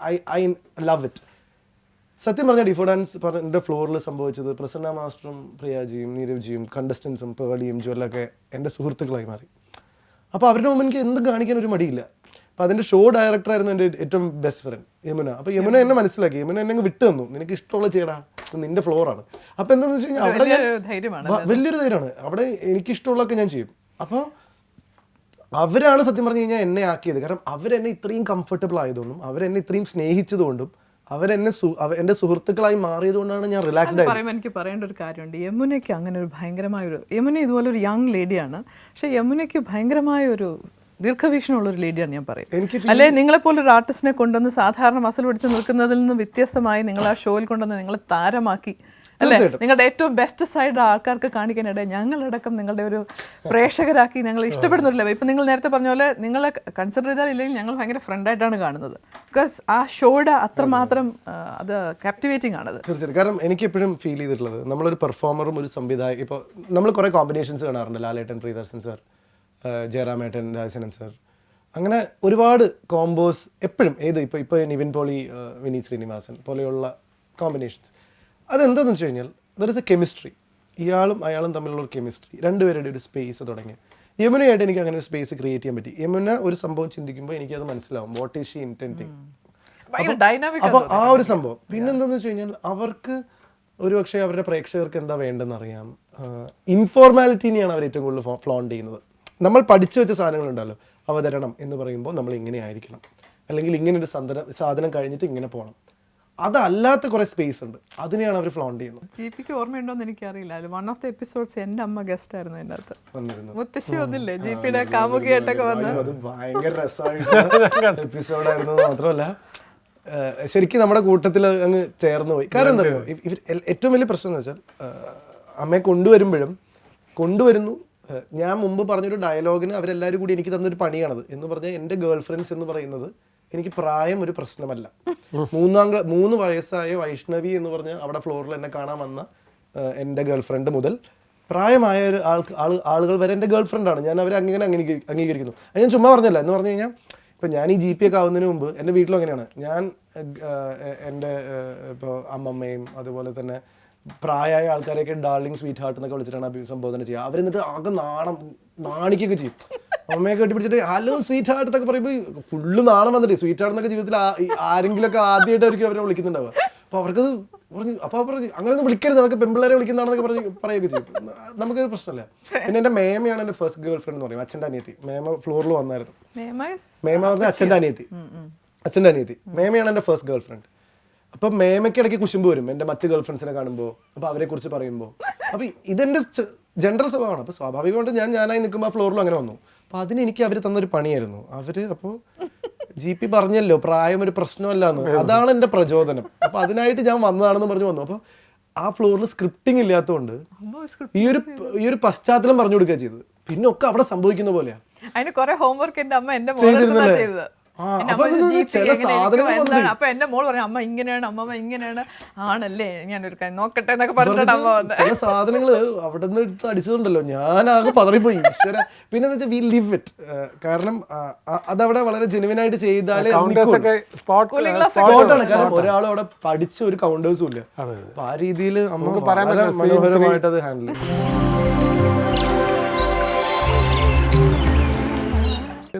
ഐ ലവ് ഇറ്റ്. സത്യം പറഞ്ഞാൽ ഡിഫോ ഡാൻസ് എൻ്റെ ഫ്ലോറിൽ സംഭവിച്ചത് പ്രസന്ന മാസ്റ്ററും പ്രിയാജിയും നീരവ്ജിയും കണ്ടസ്റ്റൻസും പേളിയും ജ്വല്ലൊക്കെ എൻ്റെ സുഹൃത്തുക്കളായി മാറി. അപ്പോൾ അവരുടെ മുമ്പ് എനിക്ക് എന്തും കാണിക്കാൻ ഒരു മടിയില്ല. അപ്പോൾ അതിൻ്റെ ഷോ ഡയറക്ടറായിരുന്നു എൻ്റെ ഏറ്റവും ബെസ്റ്റ് ഫ്രണ്ട് യമുന. അപ്പോൾ യമുന എന്നെ മനസ്സിലാക്കി. യമുന എന്നെ വിട്ടു തന്നു, നിനക്ക് ഇഷ്ടമുള്ള ചെയ്യടാ, നിന്റെ ഫ്ലോറാണ്. അപ്പോൾ എന്താണെന്ന് വെച്ച് കഴിഞ്ഞാൽ അവിടെ വലിയൊരു ധൈര്യമാണ്. അവിടെ എനിക്കിഷ്ടമുള്ളതൊക്കെ ഞാൻ ചെയ്യും. അപ്പോൾ അവരാണ് സത്യം പറഞ്ഞു കഴിഞ്ഞാൽ എന്നെ ആക്കിയത്. കാരണം അവരെന്നെ ഇത്രയും കംഫർട്ടബിൾ ആയതുകൊണ്ടും അവരെന്നെ ഇത്രയും സ്നേഹിച്ചതുകൊണ്ടും എൻ്റെ സുഹൃത്തുക്കളായി മാറിയതുകൊണ്ടാണ് ഞാൻ റിലാക്സ്ഡ് ആയത്. പറയുമ്പോൾ എനിക്ക് പറയേണ്ട ഒരു കാര്യമുണ്ട്. യമുനയ്ക്ക് അങ്ങനെ ഒരു ഭയങ്കരമായൊരു, യമുന ഇതുപോലെ ഒരു യങ് ലേഡിയാണ്, പക്ഷേ യമുനയ്ക്ക് ഭയങ്കരമായ ഒരു ദീർഘവീക്ഷണമുള്ളൊരു ലേഡിയാണ് ഞാൻ പറയും. അല്ലെ നിങ്ങളെപ്പോലെ ഒരു ആർട്ടിസ്റ്റിനെ കൊണ്ടുവന്ന് സാധാരണ മസിൽ പിടിച്ച് നിൽക്കുന്നതിൽ നിന്ന് വ്യത്യസ്തമായി നിങ്ങൾ ആ ഷോയിൽ കൊണ്ടുവന്ന് നിങ്ങളെ താരമാക്കി അല്ലേ? നിങ്ങളുടെ ഏറ്റവും ബെസ്റ്റ് സൈഡ് ആൾക്കാർക്ക് കാണിക്കാനിടയിൽ ഞങ്ങളടക്കം നിങ്ങളുടെ ഒരു പ്രേക്ഷകരാക്കി ഞങ്ങൾ ഇഷ്ടപ്പെടുന്നില്ല. ഇപ്പം നിങ്ങൾ നേരത്തെ പറഞ്ഞ പോലെ നിങ്ങളെ കൺസിഡർ ചെയ്താൽ ഇല്ലെങ്കിൽ ഞങ്ങൾ ഭയങ്കര ഫ്രണ്ടായിട്ടാണ് കാണുന്നത്. ബിക്കോസ് ആ ഷോയുടെ അത്രമാത്രം അത് ക്യാപ്റ്റിവേറ്റിംഗ് ആണത്. തീർച്ചയായിട്ടും. കാരണം എനിക്ക് എപ്പോഴും ഫീൽ ചെയ്തിട്ടുള്ളത് നമ്മളൊരു പെർഫോമറും ഒരു സംവിധായക, ഇപ്പോൾ നമ്മൾ കുറേ കോമ്പിനേഷൻസ് കാണാറുണ്ട്. ലാലേട്ടൻ പ്രിയദർശൻ സാർ, ജയറാമേട്ടൻ, രാജസേനൻ സാർ, അങ്ങനെ ഒരുപാട് കോംബോസ് എപ്പോഴും ഇപ്പോൾ നിവിൻ പോളി, വിനീത് ശ്രീനിവാസൻ പോലെയുള്ള കോമ്പിനേഷൻസ്. അതെന്താണെന്ന് വെച്ച് കഴിഞ്ഞാൽ ദർ ഇസ് എ കെമിസ്ട്രി. ഇയാളും അയാളും തമ്മിലുള്ള ഒരു കെമിസ്ട്രി, രണ്ടുപേരുടെ ഒരു സ്പേസ് തുടങ്ങി. യമുനയായിട്ട് എനിക്ക് അങ്ങനെ ഒരു സ്പേസ് ക്രിയേറ്റ് ചെയ്യാൻ പറ്റി. യമുന ഒരു സംഭവം ചിന്തിക്കുമ്പോൾ എനിക്കത് മനസ്സിലാവും, വാട്ട് ഈസ് ഷീ ഇൻറ്റെൻഡിങ്. അപ്പോൾ ആ ഒരു സംഭവം. പിന്നെന്താണെന്ന് വെച്ച് കഴിഞ്ഞാൽ അവർക്ക് ഒരു പക്ഷേ അവരുടെ പ്രേക്ഷകർക്ക് എന്താ വേണ്ടെന്ന് അറിയാം. ഇൻഫോർമാലിറ്റിനെയാണ് അവർ ഏറ്റവും കൂടുതൽ ഫ്ലോണ്ട് ചെയ്യുന്നത്. നമ്മൾ പഠിച്ചു വെച്ച സാധനങ്ങളുണ്ടല്ലോ, അവതരണം എന്ന് പറയുമ്പോൾ നമ്മൾ ഇങ്ങനെ ആയിരിക്കണം, അല്ലെങ്കിൽ ഇങ്ങനെ ഒരു സാധനം കഴിഞ്ഞിട്ട് ഇങ്ങനെ പോകണം. അതല്ലാത്ത കുറെ സ്പേസ് ഉണ്ട്, അതിനെയാണ് അവർ ഫ്ലോണ്ട് ചെയ്യുന്നത്. ജിപിക്ക് ഓർമ്മയുണ്ടോന്ന് എനിക്കറിയില്ല. വൺ ഓഫ് ദ എപ്പിസോഡ്സ് എൻ്റെ അമ്മ ഗസ്റ്റ് ആയിരുന്നു അതിൻ്റെ അകത്ത് വന്നിരുന്നത്. മുത്തശ്ശി വന്നില്ലേ ജിപിയുടെ കാമുകിയായിട്ടൊക്കെ വന്ന്. അത് ഭയങ്കര രസമായിട്ടുള്ള എപ്പിസോഡായിരുന്നു. മാത്രമല്ല ശരിക്കും നമ്മുടെ കൂട്ടത്തിൽ അങ്ങ് ചേർന്ന് പോയി. കാരണം എന്താ പറയുക, ഇവർ ഏറ്റവും വലിയ പ്രശ്നം എന്ന് വെച്ചാൽ അമ്മയെ കൊണ്ടുവരുന്നു. ഞാൻ മുമ്പ് പറഞ്ഞൊരു ഡയലോഗിന് അവരെല്ലാവരും കൂടി എനിക്ക് തന്നൊരു പണിയാണത് എന്ന് പറഞ്ഞാൽ എൻ്റെ ഗേൾ ഫ്രണ്ട്സ് എന്ന് പറയുന്നത് എനിക്ക് പ്രായം ഒരു പ്രശ്നമല്ല. 3 വയസ്സായ വൈഷ്ണവി എന്ന് പറഞ്ഞ അവിടെ ഫ്ലോറിൽ എന്നെ കാണാൻ വന്ന എൻ്റെ ഗേൾ ഫ്രണ്ട് മുതൽ പ്രായമായ ഒരു ആളുകൾ വരെ എൻ്റെ ഗേൾ ഫ്രണ്ടാണ്. ഞാൻ അവരെ അങ്ങനെ അംഗീകരിക്കുന്നു. അത് ഞാൻ ചുമ്മാ പറഞ്ഞല്ല. എന്ന് പറഞ്ഞു കഴിഞ്ഞാൽ ഇപ്പം ഞാൻ ഈ GP ഒക്കെ ആവുന്നതിന് മുമ്പ് എൻ്റെ വീട്ടിലും അങ്ങനെയാണ്. ഞാൻ എൻ്റെ ഇപ്പോൾ അമ്മമ്മയും അതുപോലെ തന്നെ പ്രായമായ ആൾക്കാരെയൊക്കെ ഡാർലിംഗ് സ്വീറ്റ് ഹാർട്ട് എന്നൊക്കെ വിളിച്ചിട്ടാണ് അഭിസംബോധന ചെയ്യുക. അവരെന്നിട്ട് ആകെ നാണിക്കൊക്കെ ചെയ്യും. അമ്മയെ കെട്ടിപ്പിടിച്ചിട്ട് ഹലോ സ്വീറ്റ് ഹാർട്ട് എന്നൊക്കെ പറയുമ്പോൾ ഫുള്ള് നാണം വന്നിട്ട് സ്വീറ്റ് ഹാർട്ട് എന്നൊക്കെ ജീവിതത്തിൽ ആരെങ്കിലുമൊക്കെ ആദ്യമായിട്ടായിരിക്കും അവരെ വിളിക്കുന്നുണ്ടാവുക. അപ്പോൾ അവർക്കത് പറഞ്ഞു, അപ്പോൾ പറഞ്ഞു അങ്ങനെയൊന്നും വിളിക്കരുത്, അതൊക്കെ പെമ്പിള്ളേരെ വിളിക്കുന്നതാണെന്നൊക്കെ പറയുകയൊക്കെ ചെയ്യും. നമുക്കത് പ്രശ്നമല്ല. പിന്നെ എൻ്റെ മേമയാണ് എൻ്റെ ഫസ്റ്റ് ഗേൾ ഫ്രണ്ട് എന്ന് പറയും, അച്ഛൻ്റെ അനിയത്തി. മേമ ഫ്ലോറിൽ വന്നായിരുന്നു. മേമ പറഞ്ഞ അച്ഛൻ്റെ അനിയത്തി. മേമയാണ് എൻ്റെ ഫസ്റ്റ് ഗേൾ ഫ്രണ്ട്. അപ്പം മേമയ്ക്ക് ഇടയ്ക്ക് കുശുമ്പ് വരും എൻ്റെ മറ്റ് ഗേൾ ഫ്രണ്ട്സിനെ കാണുമ്പോൾ, അപ്പോൾ അവരെ കുറിച്ച് പറയുമ്പോൾ. അപ്പോൾ ഇതെൻ്റെ ജനറൽ സ്വഭാവമാണ്. അപ്പോൾ സ്വാഭാവികമായിട്ട് ഞാനായി നിൽക്കുമ്പോൾ ആ ഫ്ലോറിലും അങ്ങനെ വന്നു. അപ്പോൾ അതിന് എനിക്ക് അവർ തന്നൊരു പണിയായിരുന്നു. അപ്പോൾ GP പറഞ്ഞല്ലോ പ്രായം ഒരു പ്രശ്നമല്ല എന്ന്. അതാണ് എൻ്റെ പ്രചോദനം. അപ്പോൾ അതിനായിട്ട് ഞാൻ വന്നതാണെന്ന് പറഞ്ഞു വന്നു. അപ്പോൾ ആ ഫ്ലോറിൽ സ്ക്രിപ്റ്റിംഗ് ഇല്ലാത്തതുകൊണ്ട് ഈ ഒരു പശ്ചാത്തലം പറഞ്ഞു കൊടുക്കുക ചെയ്തത്. പിന്നെ ഒക്കെ അവിടെ സംഭവിക്കുന്ന പോലെയാ. അതിന് കുറെ ഹോംവർക്ക് എൻ്റെ അമ്മ എൻ്റെ മോളെടുത്താ ചെയ്തത്. അപ്പൊ എന്റെ മോള് പറഞ്ഞു അമ്മ ഇങ്ങനെയാണ്, അമ്മമ്മ ഇങ്ങനെയാണ്. ആണല്ലേ, ഞാനൊരു കാര്യം നോക്കട്ടെ എന്നൊക്കെ പറഞ്ഞിട്ട് അമ്മ വന്നത്. ചില സാധനങ്ങള് അവിടെ നിന്ന് എടുത്ത് അടിച്ചതുണ്ടല്ലോ, ഞാനാകെ പതറിപ്പോയി. ഈശ്വര. പിന്നെ എന്താ വെച്ചാൽ വി ലിവ് ഇറ്റ്. കാരണം അതവിടെ വളരെ ജെനുവിൻ ആയിട്ട് ചെയ്താലേ സ്പോട്ടാണ്. കാരണം ഒരാളും അവിടെ പഠിച്ച ഒരു കൗണ്ടേഴ്സും ഇല്ല. അപ്പൊ ആ രീതിയിൽ അമ്മ വളരെ മനോഹരമായിട്ട് അത് ഹാൻഡിൽ ചെയ്യും.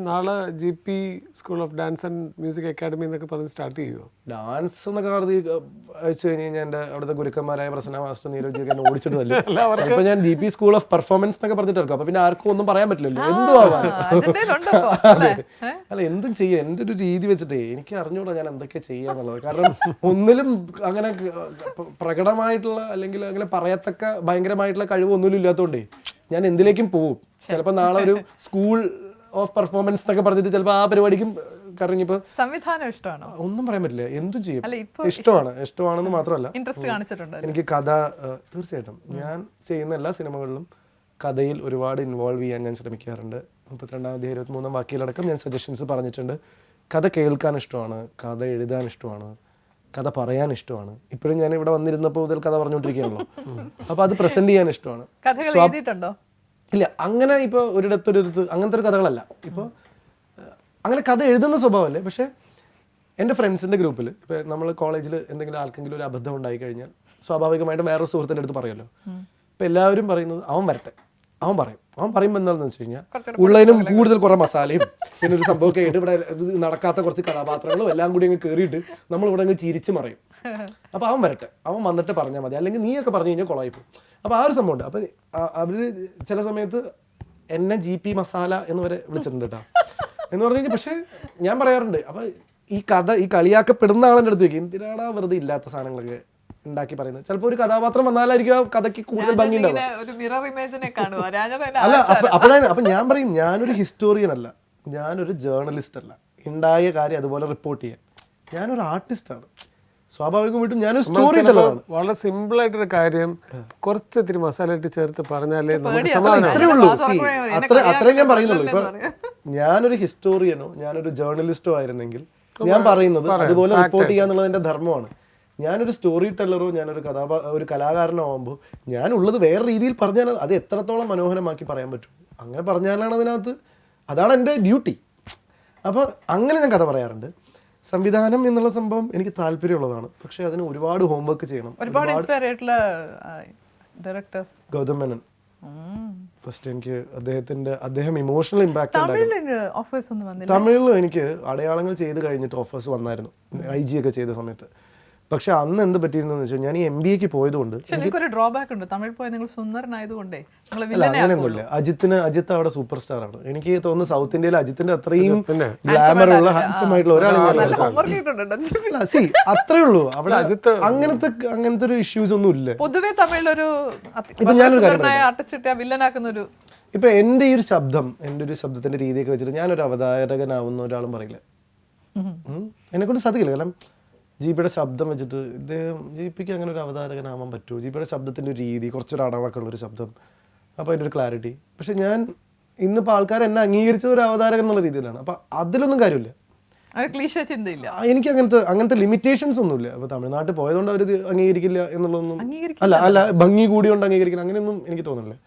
നാളെ GP school of dance and music academy എന്നൊക്കെ പറഞ്ഞ് സ്റ്റാർട്ട് ചെയ്യുമോ? ഡാൻസ് എന്നൊക്കെ പറഞ്ഞ് വെച്ച് കഴിഞ്ഞ് കഴിഞ്ഞാൽ എൻ്റെ അവിടുത്തെ ഗുരുക്കന്മാരായ പ്രസന്ന മാസ്റ്റർ, നീരജ് ഒക്കെ ഓടിച്ചിട്ടല്ലേ. ചിലപ്പോൾ ഞാൻ GP സ്കൂൾ ഓഫ് പെർഫോമൻസ് എന്നൊക്കെ പറഞ്ഞിട്ട് ഇറക്കും. അപ്പൊ പിന്നെ ആർക്കും ഒന്നും പറയാൻ പറ്റില്ലല്ലോ, എന്തും ആവാൻ. അല്ല എന്തും ചെയ്യാം. എൻ്റെ ഒരു രീതി വെച്ചിട്ടേ എനിക്ക് അറിഞ്ഞൂടാ ഞാൻ എന്തൊക്കെ ചെയ്യാന്നുള്ളത്. കാരണം ഒന്നിലും അങ്ങനെ പ്രകടമായിട്ടുള്ള അല്ലെങ്കിൽ അങ്ങനെ പറയത്തക്ക ഭയങ്കരമായിട്ടുള്ള കഴിവൊന്നും ഇല്ലാത്തതുകൊണ്ടേ ഞാൻ എന്തിലേക്കും പോവും. ചിലപ്പോൾ നാളെ ഒരു സ്കൂൾ ഓഫ് പെർഫോമൻസ് എന്നൊക്കെ പറഞ്ഞിട്ട് ചിലപ്പോൾ ആ പരിപാടിക്കും കറങ്ങിപ്പോ. സംവിധാനം ഇഷ്ടമാണോ? ഒന്നും പറയാൻ പറ്റില്ല, എന്തും ചെയ്യും. ഇഷ്ടമാണെന്ന് മാത്രമല്ല എനിക്ക് കഥ, തീർച്ചയായിട്ടും ഞാൻ ചെയ്യുന്ന എല്ലാ സിനിമകളിലും കഥയിൽ ഒരുപാട് ഇൻവോൾവ് ചെയ്യാൻ ഞാൻ ശ്രമിക്കാറുണ്ട്. 32-ാം അധ്യായം 23-ാം വാക്യത്തിലടക്കം ഞാൻ സജഷൻസ് പറഞ്ഞിട്ടുണ്ട്. കഥ കേൾക്കാൻ ഇഷ്ടമാണ്, കഥ എഴുതാൻ ഇഷ്ടമാണ്, കഥ പറയാൻ ഇഷ്ടമാണ്. ഇപ്പോഴും ഞാൻ ഇവിടെ വന്നിരുന്നപ്പോൾ മുതൽ കഥ പറഞ്ഞുകൊണ്ടിരിക്കുകയാണല്ലോ. അപ്പൊ അത് പ്രസന്റ് ചെയ്യാൻ ഇഷ്ടമാണ്. ഇല്ല, അങ്ങനെ ഇപ്പോൾ ഒരിടത്തൊരു അങ്ങനത്തെ ഒരു കഥകളല്ല. ഇപ്പോൾ അങ്ങനെ കഥ എഴുതുന്ന സ്വഭാവമല്ലേ. പക്ഷേ എൻ്റെ ഫ്രണ്ട്സിൻ്റെ ഗ്രൂപ്പിൽ ഇപ്പോൾ നമ്മൾ കോളേജിൽ എന്തെങ്കിലും ആർക്കെങ്കിലും ഒരു അബദ്ധം ഉണ്ടായി കഴിഞ്ഞാൽ സ്വാഭാവികമായിട്ടും വേറൊരു സുഹൃത്തിൻ്റെ അടുത്ത് പറയുമല്ലോ. ഇപ്പോൾ എല്ലാവരും പറയുന്നത് അവൻ വരട്ടെ, അവൻ പറയുമ്പോൾ എന്താണെന്ന് വെച്ച് കഴിഞ്ഞാൽ ഉള്ളതിനും കൂടുതൽ കുറേ മസാലയും പിന്നെ ഒരു സംഭവമൊക്കെ ആയിട്ട് ഇവിടെ നടക്കാത്ത കുറച്ച് കഥാപാത്രങ്ങളും എല്ലാം കൂടി അങ്ങ് കയറിയിട്ട് നമ്മളിവിടെ അങ്ങ് ചിരിച്ച് മറയും. അപ്പോൾ അവൻ വരട്ടെ, അവൻ വന്നിട്ട് പറഞ്ഞാൽ മതി, അല്ലെങ്കിൽ നീയൊക്കെ പറഞ്ഞു കഴിഞ്ഞാൽ കൊളായിപ്പോവും. അപ്പോൾ ആ ഒരു സംഭവമുണ്ട്. അപ്പോൾ അവർ ചില സമയത്ത് എന്നെ GP മസാല എന്ന് വരെ വിളിച്ചിട്ടുണ്ട് കേട്ടോ എന്ന് പറഞ്ഞു കഴിഞ്ഞാൽ. പക്ഷേ ഞാൻ പറയാറുണ്ട്, അപ്പോൾ ഈ കളിയാക്കപ്പെടുന്ന ആളെൻ്റെ അടുത്ത് ചോദിക്കും എന്തിനാടാ വെറുതെ ഇല്ലാത്ത സാധനങ്ങളൊക്കെ ഉണ്ടാക്കി പറയുന്നത്. ചിലപ്പോൾ ഒരു കഥാപാത്രം വന്നാലായിരിക്കും ആ കഥയ്ക്ക് കൂടുതൽ ഭംഗി ഉണ്ടാവും. അല്ല അപ്പൊ ഞാൻ പറയും ഞാനൊരു ഹിസ്റ്റോറിയൻ അല്ല, ഞാനൊരു ജേർണലിസ്റ്റ് അല്ല. ഉണ്ടായ കാര്യം അതുപോലെ റിപ്പോർട്ട് ചെയ്യാൻ ഞാനൊരു ആർട്ടിസ്റ്റാണ്. സ്വാഭാവികമായിട്ടും ഞാനൊരു സ്റ്റോറി ടെല്ലറാണ്. വളരെ സിമ്പിൾ ആയിട്ടൊരു കാര്യം കുറച്ച് ഇത്തിരി മസാല ഇട്ട് ചേർത്ത് പറഞ്ഞാലേ നമുക്ക് പേടിയാ. സമാധാനം. ഇത്രേ ഉള്ളൂ. എന്നെ അത്രേ ഞാൻ പറയുന്നുള്ളൂ. ഇപ്പൊ പറയാം. ഞാനൊരു ഹിസ്റ്റോറിയനോ ഞാനൊരു ജേർണലിസ്റ്റോ ആയിരുന്നെങ്കിൽ ഞാൻ പറയുന്നത് അതുപോലെ റിപ്പോർട്ട് ചെയ്യാന്നുള്ളത് എന്റെ ധർമ്മമാണ്. ഞാനൊരു സ്റ്റോറി ടെല്ലറോ ഞാനൊരു ഒരു കലാകാരനോ ആകുമ്പോൾ ഞാൻ ഉള്ളത് വേറെ രീതിയിൽ പറഞ്ഞാൽ അത് എത്രത്തോളം മനോഹരമാക്കി പറയാൻ പറ്റും. അങ്ങനെ പറഞ്ഞാലാണ് അതിനകത്ത് അതാണ് എൻ്റെ ഡ്യൂട്ടി. അപ്പോൾ അങ്ങനെ ഞാൻ കഥ പറയാറുണ്ട്. സംവിധാനം എന്നുള്ള സംഭവം എനിക്ക് താല്പര്യമുള്ളതാണ്, പക്ഷെ അതിന് ഒരുപാട് ഹോംവർക്ക് ചെയ്യണം. ഒരുപാട് ഇൻസ്പയർ ആയിട്ടുള്ള ഡയറക്ടേഴ്സ്. ഗൗതം മേനൻ ഫസ്റ്റ് എനിക്ക് അദ്ദേഹം ഇമോഷണൽ ഇമ്പാക്ട് ഉണ്ടായിരുന്നു. തമിഴിൽ ഓഫേഴ്സ് ഒന്നും വന്നില്ല. തമിഴിൽ എനിക്ക് അടയാളങ്ങൾ ചെയ്ത് കഴിഞ്ഞിട്ട് ഓഫേഴ്സ് വന്നായിരുന്നു, IG ഒക്കെ ചെയ്ത സമയത്ത്. പക്ഷെ അന്ന് എന്ത് പറ്റിയിരുന്നു വെച്ചാൽ ഞാൻ ഈ MBAക്ക് പോയതുകൊണ്ട് പക്ഷെ നിങ്ങൾക്കൊരു ഡ്രോബാക്ക് ഉണ്ട്. തമിഴ് പോയി നിങ്ങൾ സുന്ദരനായതുകൊണ്ടേ നിങ്ങൾ അല്ല അങ്ങനെയൊന്നുമില്ല. അജിത്ത് അവിടെ സൂപ്പർ സ്റ്റാർ ആണ്. എനിക്ക് തോന്നുന്നു സൗത്ത് ഇന്ത്യയിൽ അജിത്തിന്റെ അത്രയും ഗ്ലാമർ ഉള്ള ഹാൻസം ആയിട്ടുള്ള ഒരാളെ അത്രേ ഉള്ളൂ. അവിടെ അങ്ങനത്തെ ഒരു ഇഷ്യൂസ് ഒന്നും ഇല്ല. പൊതുവെ തമിഴിലൊരു ആർട്ടിസ്റ്റ് വില്ലനാക്കുന്ന ഒരു ഇപ്പൊ എൻ്റെ ഈ ഒരു ശബ്ദം, എൻ്റെ ഒരു ശബ്ദത്തിന്റെ രീതിയൊക്കെ വെച്ചിട്ട് ഞാനൊരു അവതാരകനാവുന്ന ഒരാളും പറയില്ല. എന്നെ കൊണ്ട് സാധിക്കില്ല. കാരണം ജിപിയുടെ ശബ്ദം വെച്ചിട്ട് ജിപിക്ക് അങ്ങനെ ഒരു അവതാരകനാവാൻ പറ്റുമോ? ജിപിയുടെ ശബ്ദത്തിന്റെ ഒരു രീതി, കുറച്ചൊരു അടവൊക്കെയുള്ളൊരു ശബ്ദം, അപ്പോൾ അതിൻ്റെ ഒരു ക്ലാരിറ്റി. പക്ഷെ ഞാൻ ഇന്നിപ്പോൾ ആൾക്കാർ എന്നെ അംഗീകരിച്ചത് ഒരു അവതാരകൻ എന്നുള്ള രീതിയിലാണ്. അപ്പം അതിലൊന്നും കാര്യമില്ല. ചിന്തയില്ല. എനിക്ക് അങ്ങനത്തെ ലിമിറ്റേഷൻസ് ഒന്നുമില്ല. അപ്പോൾ തമിഴ്നാട്ടിൽ പോയതുകൊണ്ട് അവർ അംഗീകരിക്കില്ല എന്നുള്ളതൊന്നും അല്ല ഭംഗി കൂടിയോണ്ട് അംഗീകരിക്കില്ല അങ്ങനെയൊന്നും എനിക്ക് തോന്നുന്നില്ല.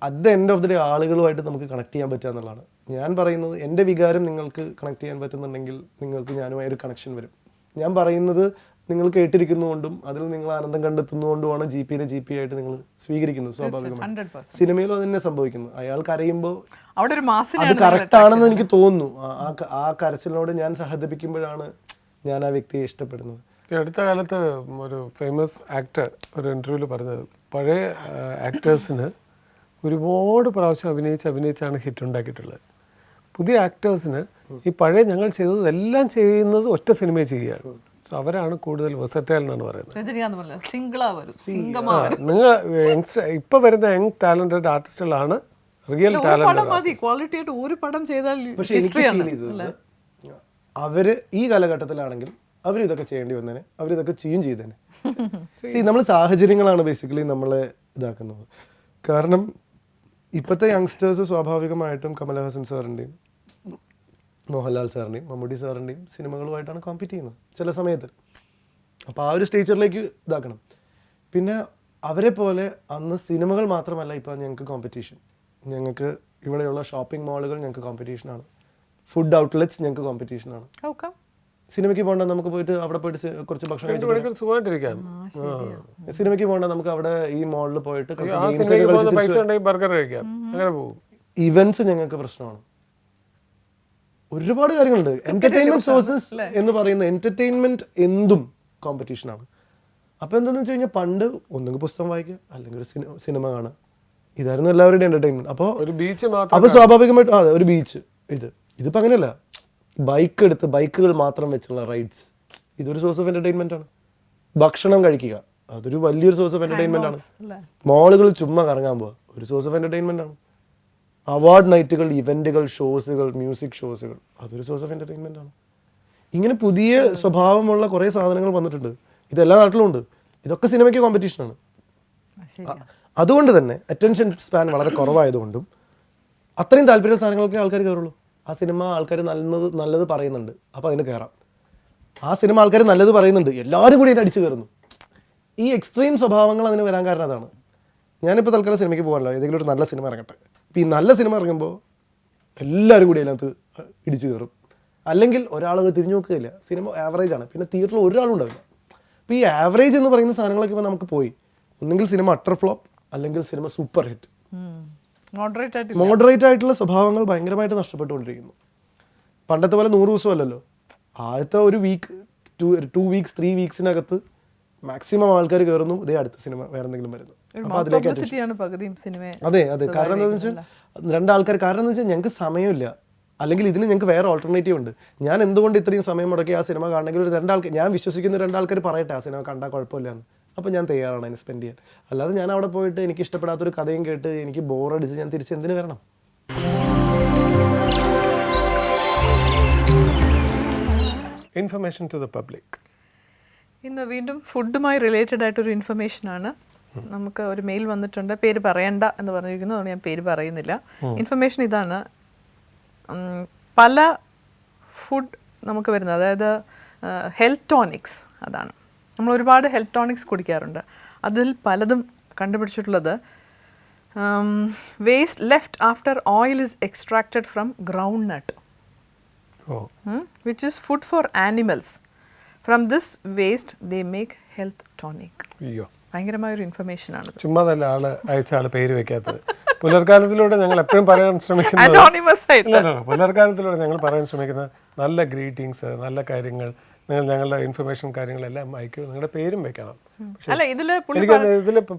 At the end of the day ആളുകളുമായിട്ട് നമുക്ക് കണക്ട് ചെയ്യാൻ പറ്റുക എന്നുള്ളതാണ് ഞാൻ പറയുന്നത്. എൻ്റെ വികാരം നിങ്ങൾക്ക് കണക്ട് ചെയ്യാൻ പറ്റുന്നുണ്ടെങ്കിൽ നിങ്ങൾക്ക് ഞാനുമായി ഒരു കണക്ഷൻ വരും. ഞാൻ പറയുന്നത് നിങ്ങൾ കേട്ടിരിക്കുന്നതുകൊണ്ടും അതിൽ നിങ്ങൾ ആനന്ദം കണ്ടെത്തുന്നതുകൊണ്ടുമാണ് GP ആയിട്ട് നിങ്ങൾ സ്വീകരിക്കുന്നത്. സ്വാഭാവികമായിട്ടും സിനിമയിലും അത് തന്നെ സംഭവിക്കുന്നത്. അയാൾ കരയുമ്പോൾ അത് കറക്റ്റ് ആണെന്ന് എനിക്ക് തോന്നുന്നു. ആ കരച്ചിലിനോട് ഞാൻ സഹതപിക്കുമ്പോഴാണ് ഞാൻ ആ വ്യക്തിയെ ഇഷ്ടപ്പെടുന്നത്. അടുത്ത കാലത്ത് ഒരു ഫേമസ് ആക്ടർ ഒരു ഇൻ്റർവ്യൂവിൽ പറഞ്ഞത് പഴയ ആക്ടേഴ്സിന് ഒരുപാട് പ്രാവശ്യം അഭിനയിച്ചാണ് ഹിറ്റ് ഉണ്ടാക്കിയിട്ടുള്ളത്. പുതിയ ആക്ടേഴ്സിന് ഈ പഴയ ഞങ്ങൾ ചെയ്തതെല്ലാം ചെയ്യുന്നത് ഒറ്റ സിനിമയെ ചെയ്യുകയാണ്. സോ അവരാണ് കൂടുതൽ വെർസറ്റൈൽ എന്നാണ് പറയുന്നത്. നിങ്ങൾ ഇപ്പൊ വരുന്ന യങ് ടാലന്റഡ് ആർട്ടിസ്റ്റുകളാണ് റിയൽ ടാലന്റ്. അവര് ഈ കാലഘട്ടത്തിലാണെങ്കിൽ അവരിതൊക്കെ ചെയ്യേണ്ടി വന്നേനെ, അവരിതൊക്കെ ചെയ്തേനെ. നമ്മൾ സാഹചര്യങ്ങളാണ് ബേസിക്കലി നമ്മളെ ഇതാക്കുന്നത്. കാരണം ഇപ്പോഴത്തെ യങ്സ്റ്റേഴ്സ് സ്വാഭാവികമായിട്ടും കമലഹാസൻ സാറിൻ്റെയും മോഹൻലാൽ സാറിൻ്റെയും മമ്മൂട്ടി സാറിൻ്റെയും സിനിമകളുമായിട്ടാണ് കോമ്പീറ്റ് ചെയ്യുന്നത് ചില സമയത്ത്. അപ്പോൾ ആ ഒരു സ്റ്റേച്ചറിലേക്ക് ഇതാക്കണം. പിന്നെ അവരെ പോലെ അന്ന് സിനിമകൾ മാത്രമല്ല ഇപ്പോൾ ഞങ്ങൾക്ക് കോമ്പറ്റീഷൻ. ഞങ്ങൾക്ക് ഇവിടെയുള്ള ഷോപ്പിംഗ് മാളുകൾ ഞങ്ങൾക്ക് കോമ്പറ്റീഷനാണ്, ഫുഡ് ഔട്ട്ലെറ്റ്സ് ഞങ്ങൾക്ക് കോമ്പറ്റീഷനാണ്. സിനിമയ്ക്ക് പോകണ്ട നമുക്ക് പോയിട്ട് അവിടെ പോയിട്ട് കുറച്ച് ഭക്ഷണം സുഖമായിട്ടിരിക്കാം. സിനിമയ്ക്ക് പോകണ്ട നമുക്ക് അവിടെ ഈ മോളിൽ പോയിട്ട് ഇവന്റ്സ് ഞങ്ങൾക്ക് പ്രശ്നമാണ്. ഒരുപാട് കാര്യങ്ങളുണ്ട്. എന്റർടൈൻമെന്റ് സോഴ്സസ് എന്ന് പറയുന്ന എന്റർടൈൻമെന്റ് എന്തും കോമ്പറ്റീഷനാണ്. അപ്പോൾ എന്താണെന്ന് വെച്ച് കഴിഞ്ഞാൽ പണ്ട് ഒന്നുകിൽ പുസ്തകം വായിക്കുക അല്ലെങ്കിൽ ഒരു സിനിമ കാണുക, ഇതായിരുന്നു എല്ലാവരുടെയും എന്റർടൈൻമെന്റ്. അപ്പോൾ സ്വാഭാവികമായിട്ടും അതെ ഒരു ബീച്ച്. ഇതിപ്പോൾ അങ്ങനെയല്ല. ബൈക്കുകൾ മാത്രം വെച്ചുള്ള റൈഡ്സ് ഇതൊരു സോഴ്സ് ഓഫ് എന്റർടൈൻമെന്റ് ആണ്. ഭക്ഷണം കഴിക്കുക അതൊരു വലിയൊരു സോഴ്സ് ഓഫ് എന്റർടൈൻമെന്റ് ആണ്. മോളുകൾ ചുമ്മാ കറങ്ങാൻ പോവുക ഒരു സോഴ്സ് ഓഫ് എന്റർടൈൻമെന്റ് ആണ്. അവാർഡ് നൈറ്റുകൾ, ഇവന്റുകൾ, ഷോസുകൾ, മ്യൂസിക് ഷോസുകൾ അതൊരു സോഴ്സ് ഓഫ് എന്റർടൈൻമെന്റ് ആണ്. ഇങ്ങനെ പുതിയ സ്വഭാവമുള്ള കുറേ സാധനങ്ങൾ വന്നിട്ടുണ്ട്. ഇതെല്ലാ നാട്ടിലും ഉണ്ട്. ഇതൊക്കെ സിനിമയ്ക്ക് കോമ്പറ്റീഷനാണ്. അതുകൊണ്ട് തന്നെ അറ്റൻഷൻ സ്പാൻ വളരെ കുറവായതുകൊണ്ടും അത്രയും താല്പര്യ സാധനങ്ങൾക്ക് ആൾക്കാർ കയറുള്ളൂ. ആ സിനിമ ആൾക്കാർ നല്ലത് പറയുന്നുണ്ട്, അപ്പോൾ അതിന് കയറാം. ആ സിനിമ ആൾക്കാർ നല്ലത് പറയുന്നുണ്ട്, എല്ലാവരും കൂടി അതിന് അടിച്ചു കയറുന്നു. ഈ എക്സ്ട്രീം സ്വഭാവങ്ങൾ അതിന് വരാൻ കാരണം അതാണ്. ഞാനിപ്പോൾ തൽക്കാലം സിനിമയ്ക്ക് പോകാനല്ലോ, ഏതെങ്കിലും ഒരു നല്ല സിനിമ ഇറങ്ങട്ടെ. അപ്പോൾ ഈ നല്ല സിനിമ ഇറങ്ങുമ്പോൾ എല്ലാവരും കൂടി അതിനകത്ത് ഇടിച്ചു കയറും. അല്ലെങ്കിൽ ഒരാൾ തിരിഞ്ഞു നോക്കുകയില്ല. സിനിമ ആവറേജ് ആണ്, പിന്നെ തിയേറ്ററിൽ ഒരാളും ഉണ്ടാവില്ല. അപ്പോൾ ഈ ആവറേജ് എന്ന് പറയുന്ന സാധനങ്ങളൊക്കെ ഇപ്പോൾ നമുക്ക് പോയി. ഒന്നെങ്കിൽ സിനിമ അട്ടർ ഫ്ലോപ്പ്, അല്ലെങ്കിൽ സിനിമ സൂപ്പർ ഹിറ്റ്. മോഡറേറ്റ് ആയിട്ടുള്ള സ്വഭാവങ്ങൾ ഭയങ്കരമായിട്ട് നഷ്ടപ്പെട്ടുകൊണ്ടിരിക്കുന്നു. പണ്ടത്തെ പോലെ 100 ദിവസമല്ലല്ലോ. ആദ്യത്തെ ഒരു വീക്ക് 2 വീക്സ് 3 വീക്സിനകത്ത് മാക്സിമം ആൾക്കാർ കയറുന്നു, ഇതേ അടുത്ത സിനിമ വേറെ എന്തെങ്കിലും വരുന്നു. അപ്പോൾ അതിലേക്ക് അതെ കാരണം എന്താണെന്ന് വെച്ചാൽ രണ്ടാൾക്കാർ. കാരണം എന്ന് വെച്ചാൽ ഞങ്ങൾക്ക് സമയമില്ല, അല്ലെങ്കിൽ ഇതിന് ഞങ്ങൾക്ക് വേറെ ഓൾട്ടർനേറ്റീവ് ഉണ്ട്. ഞാൻ എന്തുകൊണ്ട് ഇത്രയും സമയം മുടക്കി ആ സിനിമ കാണണമെങ്കിൽ ഒരു ഞാൻ വിശ്വസിക്കുന്ന 2 ആൾക്കാർ പറയട്ടെ ആ സിനിമ കണ്ടാൽ കുഴപ്പമില്ല എന്ന്. അപ്പോൾ ഞാൻ തയ്യാറാണ് അതിന് സ്പെൻഡ് ചെയ്യാൻ. അല്ലാതെ ഞാൻ അവിടെ പോയിട്ട് എനിക്ക് ഇഷ്ടപ്പെടാത്തൊരു കഥയും കേട്ട് എനിക്ക് ബോറടിച്ച് ഞാൻ തിരിച്ച് എന്തിനു വരണം? Information to the public. ഇന്ന് വീണ്ടും ഫുഡുമായി റിലേറ്റഡ് ആയിട്ടൊരു ഇൻഫർമേഷനാണ്. നമുക്ക് ഒരു മെയിൽ വന്നിട്ടുണ്ട്, പേര് പറയണ്ട എന്ന് പറഞ്ഞിരിക്കുന്നു, അതുകൊണ്ട് ഞാൻ പേര് പറയുന്നില്ല. ഇൻഫർമേഷൻ ഇതാണ്, പല ഫുഡ് നമുക്ക് വരുന്നത്, അതായത് ഹെൽത്ത് ടോണിക്സ്, അതാണ് നമ്മൾ ഒരുപാട് ഹെൽത്ത് ടോണിക്സ് കുടിക്കാറുണ്ട്. അതിൽ പലതും കണ്ടുപിടിച്ചിട്ടുള്ളത് waste left after oil is extracted from ground nut, which is food for animals. From this waste they make health tonic. അയ്യോ, ഭയങ്കരമായൊരു ഇൻഫർമേഷൻ ആണ്. ചുമ്മാതല്ല അയച്ച ആള് പേര് വെക്കാത്തത്. പുലർക്കാലത്തിലൂടെ ഞങ്ങൾ എപ്പോഴും പറയാൻ ശ്രമിക്കുന്നത് പുലർക്കാലത്തിലൂടെ ഞങ്ങൾ പറയാൻ ശ്രമിക്കുന്നത് നല്ല ഗ്രീറ്റിംഗ്സ്, നല്ല കാര്യങ്ങൾ, നിങ്ങൾ ഞങ്ങളുടെ ഇൻഫർമേഷൻ കാര്യങ്ങളെല്ലാം അയക്കൂ, നിങ്ങളുടെ പേരും വെക്കണം. അല്ല, ഇതില്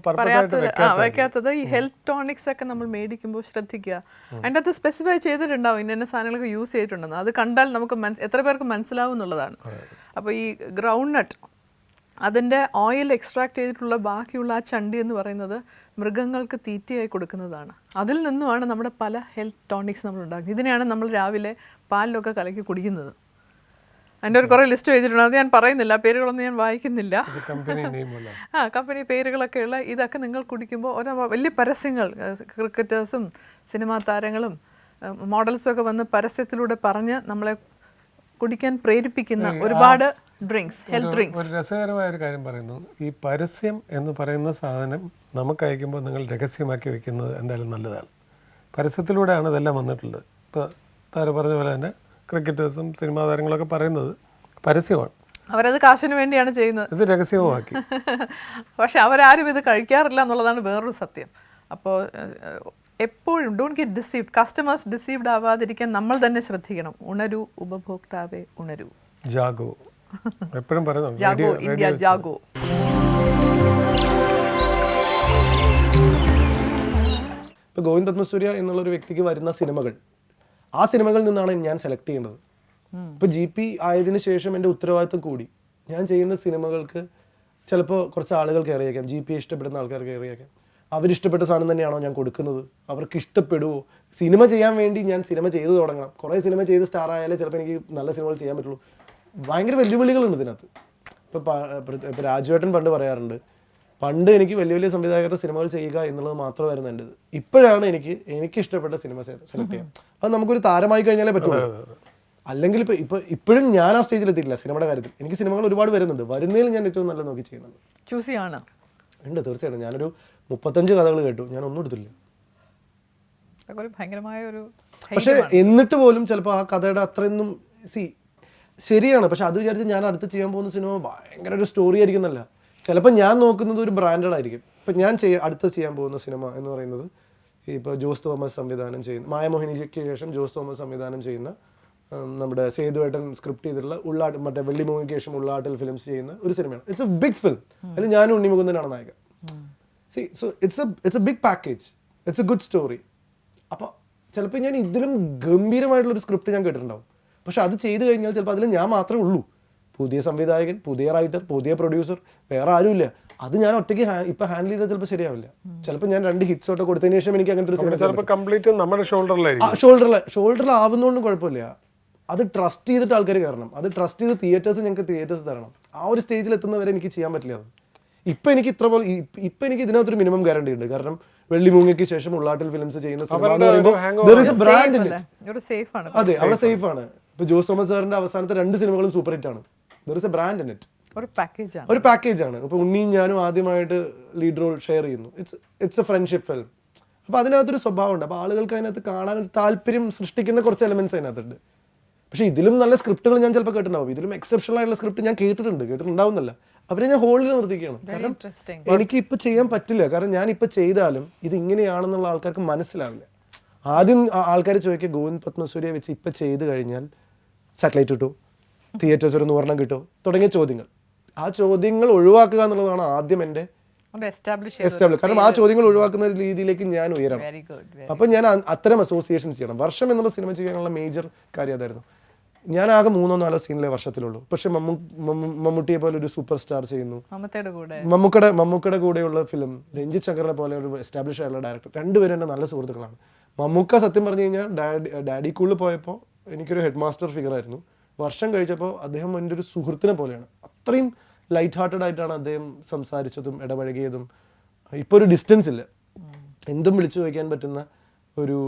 വെക്കാത്തത് ഈ ഹെൽത്ത് ടോണിക്സ് ഒക്കെ നമ്മൾ മേടിക്കുമ്പോൾ ശ്രദ്ധിക്കുക, അതിൻ്റെ അകത്ത് സ്പെസിഫൈ ചെയ്തിട്ടുണ്ടാവും ഇന്ന സാധനങ്ങളൊക്കെ യൂസ് ചെയ്തിട്ടുണ്ടെന്ന്. അത് കണ്ടാൽ നമുക്ക് എത്ര പേർക്ക് മനസ്സിലാവും എന്നുള്ളതാണ്. അപ്പോൾ ഈ ഗ്രൗണ്ട് നട്ട്, അതിൻ്റെ ഓയിൽ എക്സ്ട്രാക്ട് ചെയ്തിട്ടുള്ള ബാക്കിയുള്ള ആ ചണ്ടി എന്ന് പറയുന്നത് മൃഗങ്ങൾക്ക് തീറ്റയായി കൊടുക്കുന്നതാണ്. അതിൽ നിന്നുമാണ് നമ്മുടെ പല ഹെൽത്ത് ടോണിക്സ് നമ്മൾ ഉണ്ടാക്കുന്നത്. ഇതിനെയാണ് നമ്മൾ രാവിലെ പാലിലൊക്കെ കലക്കി കുടിക്കുന്നത്. അതിൻ്റെ ഒരു കുറേ ലിസ്റ്റ് എഴുതിയിട്ടുണ്ട്, അത് ഞാൻ പറയുന്നില്ല, പേരുകളൊന്നും ഞാൻ വായിക്കുന്നില്ല. കമ്പനി പേരുകളൊക്കെയുള്ള ഇതൊക്കെ നിങ്ങൾ കുടിക്കുമ്പോൾ ഓരോ വലിയ പരസ്യങ്ങൾ, ക്രിക്കറ്റേഴ്സും സിനിമാ താരങ്ങളും മോഡൽസും ഒക്കെ വന്ന് പരസ്യത്തിലൂടെ പറഞ്ഞ് നമ്മളെ കുടിക്കാൻ പ്രേരിപ്പിക്കുന്ന ഒരുപാട് ഡ്രിങ്ക്സ്, ഹെൽത്ത് ഡ്രിങ്ക്സ്. ഒരു രസകരമായ ഒരു കാര്യം പറയുന്നു, ഈ പരസ്യം എന്ന് പറയുന്ന സാധനം നമുക്ക് അയക്കുമ്പോൾ നിങ്ങൾ രഹസ്യമാക്കി വെക്കുന്നത് എന്തായാലും നല്ലതാണ്. പരസ്യത്തിലൂടെയാണ് ഇതെല്ലാം വന്നിട്ടുള്ളത്. ഇപ്പോൾ താര പറഞ്ഞ പോലെ തന്നെ ക്രിക്കറ്റേഴ്സും സിനിമാ താരങ്ങളൊക്കെ പറയുന്നത് പരസ്യമാണ്, അവരത് കാശിന് വേണ്ടിയാണ് ചെയ്യുന്നത്, ഇത് രഹസ്യവുമാക്കി. പക്ഷെ അവരാരും ഇത് കഴിക്കാറില്ല എന്നുള്ളതാണ് വേറൊരു സത്യം. അപ്പോൾ എപ്പോഴും don't get deceived, customers deceived ആവാതിരിക്കാൻ നമ്മൾ തന്നെ ശ്രദ്ധിക്കണം. ഉണരൂ ഉപഭോക്താവേ, ഉണരൂ, ജാഗോ. എപ്പോഴും പറയുന്നു ജാഗോ ഇന്ത്യ, ജാഗോ. ഇപ്പോൾ ഗോവിന്ദ് പത്മസൂര്യ എന്നുള്ളൊരു വ്യക്തിക്ക് വരുന്ന സിനിമകൾ, ആ സിനിമകളിൽ നിന്നാണ് ഞാൻ സെലക്ട് ചെയ്യേണ്ടത്. ഇപ്പോൾ GP ആയതിനു ശേഷം എൻ്റെ ഉത്തരവാദിത്വം കൂടി. ഞാൻ ചെയ്യുന്ന സിനിമകൾക്ക് ചിലപ്പോൾ കുറച്ച് ആളുകൾക്ക് അറിയാം, GP ഇഷ്ടപ്പെടുന്ന ആൾക്കാർക്ക് അറിയാം, അവരിഷ്ടപ്പെട്ട സാധനം തന്നെയാണോ ഞാൻ കൊടുക്കുന്നത്, അവർക്ക് ഇഷ്ടപ്പെടുമോ. സിനിമ ചെയ്യാൻ വേണ്ടി ഞാൻ സിനിമ ചെയ്ത് തുടങ്ങണം. കുറേ സിനിമ ചെയ്ത് സ്റ്റാർ ആയാലേ ചിലപ്പോൾ എനിക്ക് നല്ല സിനിമകൾ ചെയ്യാൻ പറ്റുള്ളൂ. ഭയങ്കര വെല്ലുവിളികളുണ്ട് ഇതിനകത്ത്. ഇപ്പോൾ രാജുവേട്ടൻ പണ്ട് പറയാറുണ്ട്, പണ്ട് എനിക്ക് വലിയ വലിയ സംവിധായകരുടെ സിനിമകൾ ചെയ്യുക എന്നുള്ളത് മാത്രമായിരുന്നു എൻ്റെത്. ഇപ്പോഴാണ് എനിക്ക് ഇഷ്ടപ്പെട്ട സിനിമ സെലക്ട് ചെയ്യാം. അത് നമുക്കൊരു താരമായി കഴിഞ്ഞാലേ പറ്റുള്ളൂ. അല്ലെങ്കിൽ ഇപ്പോഴും ഞാൻ ആ സ്റ്റേജിൽ എത്തിയിട്ടില്ല സിനിമയുടെ കാര്യത്തിൽ. എനിക്ക് സിനിമകൾ ഒരുപാട് വരുന്നുണ്ട്, വരുന്നതിൽ ഞാൻ ഏറ്റവും നല്ല നോക്കി ചെയ്യുന്നുണ്ട്. ചൂസ് ചെയ്യാണ് ഉണ്ട്, തീർച്ചയായിട്ടും. ഞാനൊരു 35 കഥകൾ കേട്ടു, ഞാൻ ഒന്നും എടുത്തില്ല. പക്ഷെ എന്നിട്ട് പോലും ചിലപ്പോൾ ആ കഥയുടെ അത്രയൊന്നും ശരിയാണ്, പക്ഷെ അത് വിചാരിച്ച് ഞാൻ അടുത്ത് ചെയ്യാൻ പോകുന്ന സിനിമ ഭയങ്കര ഒരു സ്റ്റോറി ആയിരിക്കുന്നല്ല. ചിലപ്പോൾ ഞാൻ നോക്കുന്നത് ഒരു ബ്രാൻഡഡ് ആയിരിക്കും. ഇപ്പം ഞാൻ അടുത്ത് ചെയ്യാൻ പോകുന്ന സിനിമ എന്ന് പറയുന്നത് ഇപ്പോൾ ജോസ് തോമസ് സംവിധാനം ചെയ്യുന്ന, മായമോഹിനിക്ക് ശേഷം ജോസ് തോമസ് സംവിധാനം ചെയ്യുന്ന, നമ്മുടെ സേതുവേട്ടൻ സ്ക്രിപ്റ്റ് ചെയ്തിട്ടുള്ള മറ്റേ വെള്ളിമൂങ്ങിക്ക് ശേഷം ഉള്ളാട്ടിൽ ഫിലിംസ് ചെയ്യുന്ന ഒരു സിനിമയാണ്. It's a big film. അതിൽ ഞാനും ഉണ്ണിമുകുന്ദനാണ് നായകൻ. So it's a big package, it's a good story. അപ്പോൾ ചിലപ്പോൾ ഞാൻ ഇതിലും ഗംഭീരമായിട്ടുള്ളൊരു സ്ക്രിപ്റ്റ് ഞാൻ കേട്ടിട്ടുണ്ടാവും, പക്ഷെ അത് ചെയ്ത് കഴിഞ്ഞാൽ ചിലപ്പോൾ അതിൽ ഞാൻ മാത്രമേ ഉള്ളൂ. പുതിയ സംവിധായകൻ, പുതിയ റൈറ്റർ, പുതിയ പ്രൊഡ്യൂസർ, വേറെ ആരുമില്ല. അത് ഞാൻ ഒറ്റയ്ക്ക് ഇപ്പം ഹാൻഡിൽ ചെയ്താൽ ചിലപ്പോൾ ശരിയാവില്ല. ചിലപ്പോൾ ഞാൻ 2 ഹിറ്റ്സ് ഓട്ടോ കൊടുത്തതിന് ശേഷം എനിക്ക് അങ്ങനത്തെ ഒരു ഷോൾഡറിലാവുന്നതുകൊണ്ടും കുഴപ്പമില്ല. അത് ട്രസ്റ്റ് ചെയ്തിട്ട് ആൾക്കാർ കയറണം, അത് ട്രസ്റ്റ് ചെയ്ത് തിയേറ്റേഴ്സ് ഞങ്ങൾക്ക് തിയേറ്റേഴ്സ് തരണം. ആ ഒരു സ്റ്റേജിൽ എത്തുന്നവരെ എനിക്ക് ചെയ്യാൻ പറ്റില്ല. അത് ഇപ്പം എനിക്ക് എനിക്ക് ഇതിനകത്തൊരു മിനിമം ഗ്യാരണ്ടി ഉണ്ട്. കാരണം വെള്ളിമൂങ്ങയ്ക്ക് ശേഷം ഉള്ളാട്ടിൽ ഫിലിംസ് ചെയ്യുന്ന സിനിമ എന്ന് പറയുമ്പോൾ അതെ, അവിടെ സേഫ് ആണ്. ഇപ്പോൾ ജോസ് തോമസ് സാറിന്റെ അവസാനത്തെ 2 സിനിമകളും സൂപ്പർ ഹിറ്റ് ആണ്. There is A brand in it. ഒരു പാക്കേജ് ആണ്. ഇപ്പോൾ ഉണ്ണിയും ഞാനും ആദ്യമായിട്ട് ലീഡ് റോൾ ഷെയർ ചെയ്യുന്നു. It's A friendship film. അപ്പോൾ അതിനകത്തൊരു സ്വഭാവം ഉണ്ട്. അപ്പോൾ ആളുകൾക്ക് അതിനകത്ത് കാണാൻ താല്പര്യം സൃഷ്ടിക്കുന്ന കുറച്ച് എലമെന്റ്സ് അതിനകത്തുണ്ട്. പക്ഷേ ഇതിലും നല്ല സ്ക്രിപ്റ്റുകൾ ഞാൻ ചിലപ്പോൾ കേട്ടിട്ടുണ്ടാവും. ഇതിലും എക്സെപ്ഷണൽ ആയിട്ടുള്ള സ്ക്രിപ്റ്റ് ഞാൻ കേട്ടിട്ടുണ്ടാവുന്നില്ല. അവരെ ഞാൻ ഹോൾഡിൽ നിർത്തിക്കുകയാണ്. കാരണം എനിക്ക് ഇപ്പം ചെയ്യാൻ പറ്റില്ല. കാരണം ഞാൻ ഇപ്പം ചെയ്താലും ഇത് ഇങ്ങനെയാണെന്നുള്ള ആൾക്കാർക്ക് മനസ്സിലാവില്ല. ആദ്യം ആൾക്കാർ ചോദിക്കുക, ഗോവിന്ദ് പത്മസൂര്യ വെച്ച് ഇപ്പം ചെയ്ത് കഴിഞ്ഞാൽ സാറ്റലൈറ്റ് കിട്ടുമോ, തിയേറ്റേഴ്സ് ഒരു 100 കിട്ടുമോ, തുടങ്ങിയ ചോദ്യങ്ങൾ. ആ ചോദ്യങ്ങൾ ഒഴിവാക്കുക എന്നുള്ളതാണ് ആദ്യം എൻ്റെ എസ്റ്റാബ്ലിഷ്. കാരണം ആ ചോദ്യങ്ങൾ ഒഴിവാക്കുന്ന രീതിയിലേക്ക് ഞാൻ ഉയരണം. അപ്പം ഞാൻ അത്തരം അസോസിയേഷൻസ് ചെയ്യണം. വർഷം എന്നുള്ള സിനിമ ചെയ്യാനുള്ള മേജർ കാര്യം അതായിരുന്നു. ഞാൻ ആകെ 3-4 സീനിലെ വർഷത്തിലുള്ളൂ. പക്ഷെ മമ്മൂട്ടിയെ പോലെ ഒരു സൂപ്പർ സ്റ്റാർ ചെയ്യുന്നു, മമ്മൂക്കയുടെ കൂടെയുള്ള ഫിലിം, രഞ്ജിത്ത് ശങ്കറിനെ പോലെ ഒരു എസ്റ്റാബ്ലിഷ് ആയിട്ടുള്ള ഡയറക്ടർ, 2 പേരും എൻ്റെ നല്ല സുഹൃത്തുക്കളാണ്. മമ്മൂക്ക സത്യം പറഞ്ഞു കഴിഞ്ഞാൽ ഡാഡി സ്കൂളിൽ പോയപ്പോൾ എനിക്കൊരു ഹെഡ് മാസ്റ്റർ ഫിഗർ ആയിരുന്നു. വർഷം കഴിച്ചപ്പോൾ അദ്ദേഹം എൻ്റെ ഒരു സുഹൃത്തിനെ പോലെയാണ്. അത്രയും ലൈറ്റ് ഹാർട്ടഡ് ആയിട്ടാണ് അദ്ദേഹം സംസാരിച്ചതും ഇടപഴകിയതും. ഇപ്പോൾ ഒരു ഡിസ്റ്റൻസ് ഇല്ല, എന്തും വിളിച്ചു ചോദിക്കാൻ പറ്റുന്ന ഒരു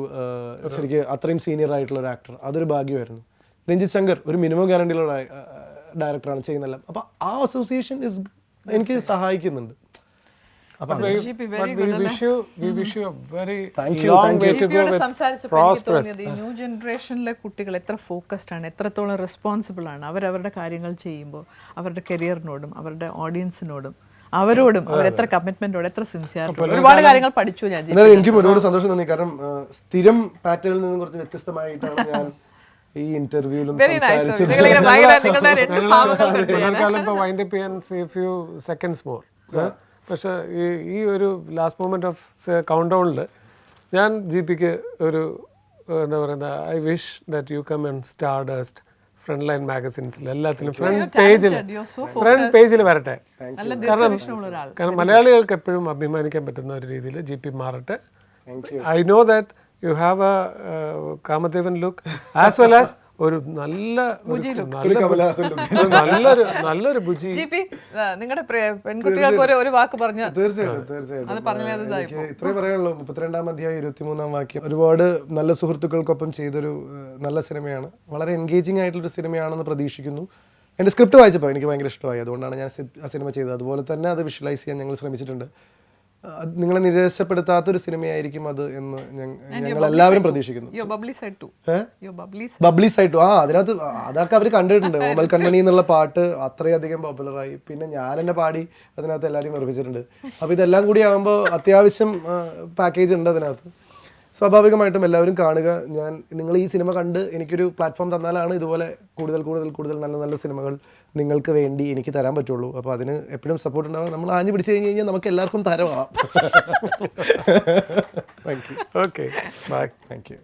ശരിക്കും അത്രയും സീനിയർ ആയിട്ടുള്ള ഒരു ആക്ടർ, അതൊരു ഭാഗ്യമായിരുന്നു. രഞ്ജിത്ത് ശങ്കർ ഒരു മിനിമം ഗ്യാരണ്ടിയുള്ള ഡയറക്ടറാണ് ചെയ്യുന്നതെല്ലാം. അപ്പോൾ ആ അസോസിയേഷൻ എനിക്ക് സഹായിക്കുന്നുണ്ട്. ന്യൂ ജനറേഷനിലെ കുട്ടികൾ എത്ര ഫോക്കസ്ഡ് ആണ്, എത്രത്തോളം റെസ്പോൺസിബിൾ ആണ്. അവരവരുടെ കാര്യങ്ങൾ ചെയ്യുമ്പോൾ അവരുടെ കരിയറിനോടും അവരുടെ ഓഡിയൻസിനോടും അവരോടും അവരെത്ര കമ്മിറ്റ്മെന്റോടെ എത്ര സിൻസിയർ, ഒരുപാട് കാര്യങ്ങൾ പഠിച്ചു ഞാൻ. എനിക്കും ഒരുപാട് സന്തോഷം തോന്നി, കാരണം സ്ഥിരം പാറ്റേണിൽ നിന്നും കുറച്ച് വ്യത്യസ്തമായി ഞാൻ ഈ ഇന്റർവ്യൂവിലും പക്ഷേ ഈ ഒരു ലാസ്റ്റ് മൊമെന്റ് ഓഫ് കൗണ്ട് ഡൗണിൽ ഞാൻ GPക്ക് ഒരു എന്താ പറയുന്നത്, I wish that you come and Stardust front line മാഗസിൻസിൽ എല്ലാത്തിലും ഫ്രണ്ട് പേജിൽ വരട്ടെ. കാരണം മലയാളികൾക്ക് എപ്പോഴും അഭിമാനിക്കാൻ പറ്റുന്ന ഒരു രീതിയിൽ GP മാറട്ടെ. I know that you have A Kamadevan look as well as ഒരു നല്ലൊരു ബുജി. നിങ്ങളുടെ പെൺകുട്ടികൾക്ക് ഒരു വാക്ക് പറഞ്ഞു. തീർച്ചയായിട്ടും ഇത്രേ പറയാനുള്ളൂ. 32-ാം അധ്യായം 23-ാം വാക്യം ഒരുപാട് നല്ല സുഹൃത്തുക്കൾക്കൊപ്പം ചെയ്തൊരു നല്ല സിനിമയാണ്. വളരെ എൻഗേജിങ് ആയിട്ടുള്ളൊരു സിനിമയാണെന്ന് പ്രതീക്ഷിക്കുന്നു. എൻ്റെ സ്ക്രിപ്റ്റ് വായിച്ചപ്പോൾ എനിക്ക് ഭയങ്കര ഇഷ്ടമായി, അതുകൊണ്ടാണ് ഞാൻ ആ സിനിമ ചെയ്തത്. അതുപോലെ തന്നെ അത് വിഷ്വലൈസ് ചെയ്യാൻ ഞങ്ങൾ ശ്രമിച്ചിട്ടുണ്ട്. നിങ്ങളെ നിരാശപ്പെടുത്താത്തൊരു സിനിമയായിരിക്കും അത് എന്ന് ഞങ്ങൾ എല്ലാവരും പ്രതീക്ഷിക്കുന്നു. ബബ്ലി സൈഡ് ടു അതിനകത്ത് അതൊക്കെ അവർ കണ്ടിട്ടുണ്ട്. മൊബൈൽ കൺമണി എന്നുള്ള പാട്ട് അത്രയധികം പോപ്പുലറായി. പിന്നെ ഞാൻ എന്നെ പാടി അതിനകത്ത് എല്ലാവരും നിർമ്മിച്ചിട്ടുണ്ട്. അപ്പോൾ ഇതെല്ലാം കൂടി ആകുമ്പോൾ അത്യാവശ്യം പാക്കേജ് ഉണ്ട് അതിനകത്ത്. സ്വാഭാവികമായിട്ടും എല്ലാവരും കാണുക. നിങ്ങൾ ഈ സിനിമ കണ്ട് എനിക്കൊരു പ്ലാറ്റ്ഫോം തന്നാലാണ് ഇതുപോലെ കൂടുതൽ നല്ല നല്ല സിനിമകൾ നിങ്ങൾക്ക് വേണ്ടി എനിക്ക് തരാൻ പറ്റുള്ളൂ. അപ്പോൾ അതിന് എപ്പോഴും സപ്പോർട്ട് ഉണ്ടാവുക. നമ്മൾ ആഞ്ഞു പിടിച്ചു കഴിഞ്ഞാൽ നമുക്ക് എല്ലാവർക്കും തരവാ. Thank you. Okay, bye. Thank you.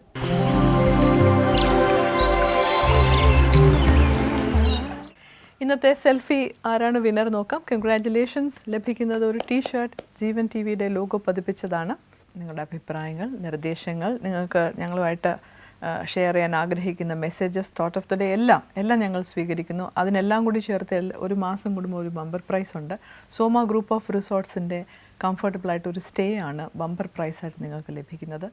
ഇന്നത്തെ സെൽഫി ആരാണ് വിന്നർ നോക്കാം. കൺഗ്രാറ്റുലേഷൻസ്. ലഭിക്കുന്നത് ഒരു ടീഷർട്ട് ജീവൻ TVയുടെ ലോഗോ പതിപ്പിച്ചതാണ്. നിങ്ങളുടെ അഭിപ്രായങ്ങൾ, നിർദ്ദേശങ്ങൾ, നിങ്ങൾക്ക് ഞങ്ങളുമായിട്ട് ഷെയർ ചെയ്യാൻ ആഗ്രഹിക്കുന്ന messages, thought of the day എല്ലാം ഞങ്ങൾ സ്വീകരിക്കുന്നു. അതിനെല്ലാം കൂടി ചേർത്ത് ഒരു മാസം കൂടുമ്പോൾ ഒരു ബമ്പർ പ്രൈസ് ഉണ്ട്. സോമ ഗ്രൂപ്പ് ഓഫ് റിസോർട്ട്സിൻ്റെ കംഫർട്ടബിളായിട്ട് ഒരു സ്റ്റേ ആണ് ബമ്പർ പ്രൈസായിട്ട് നിങ്ങൾക്ക് ലഭിക്കുന്നത്.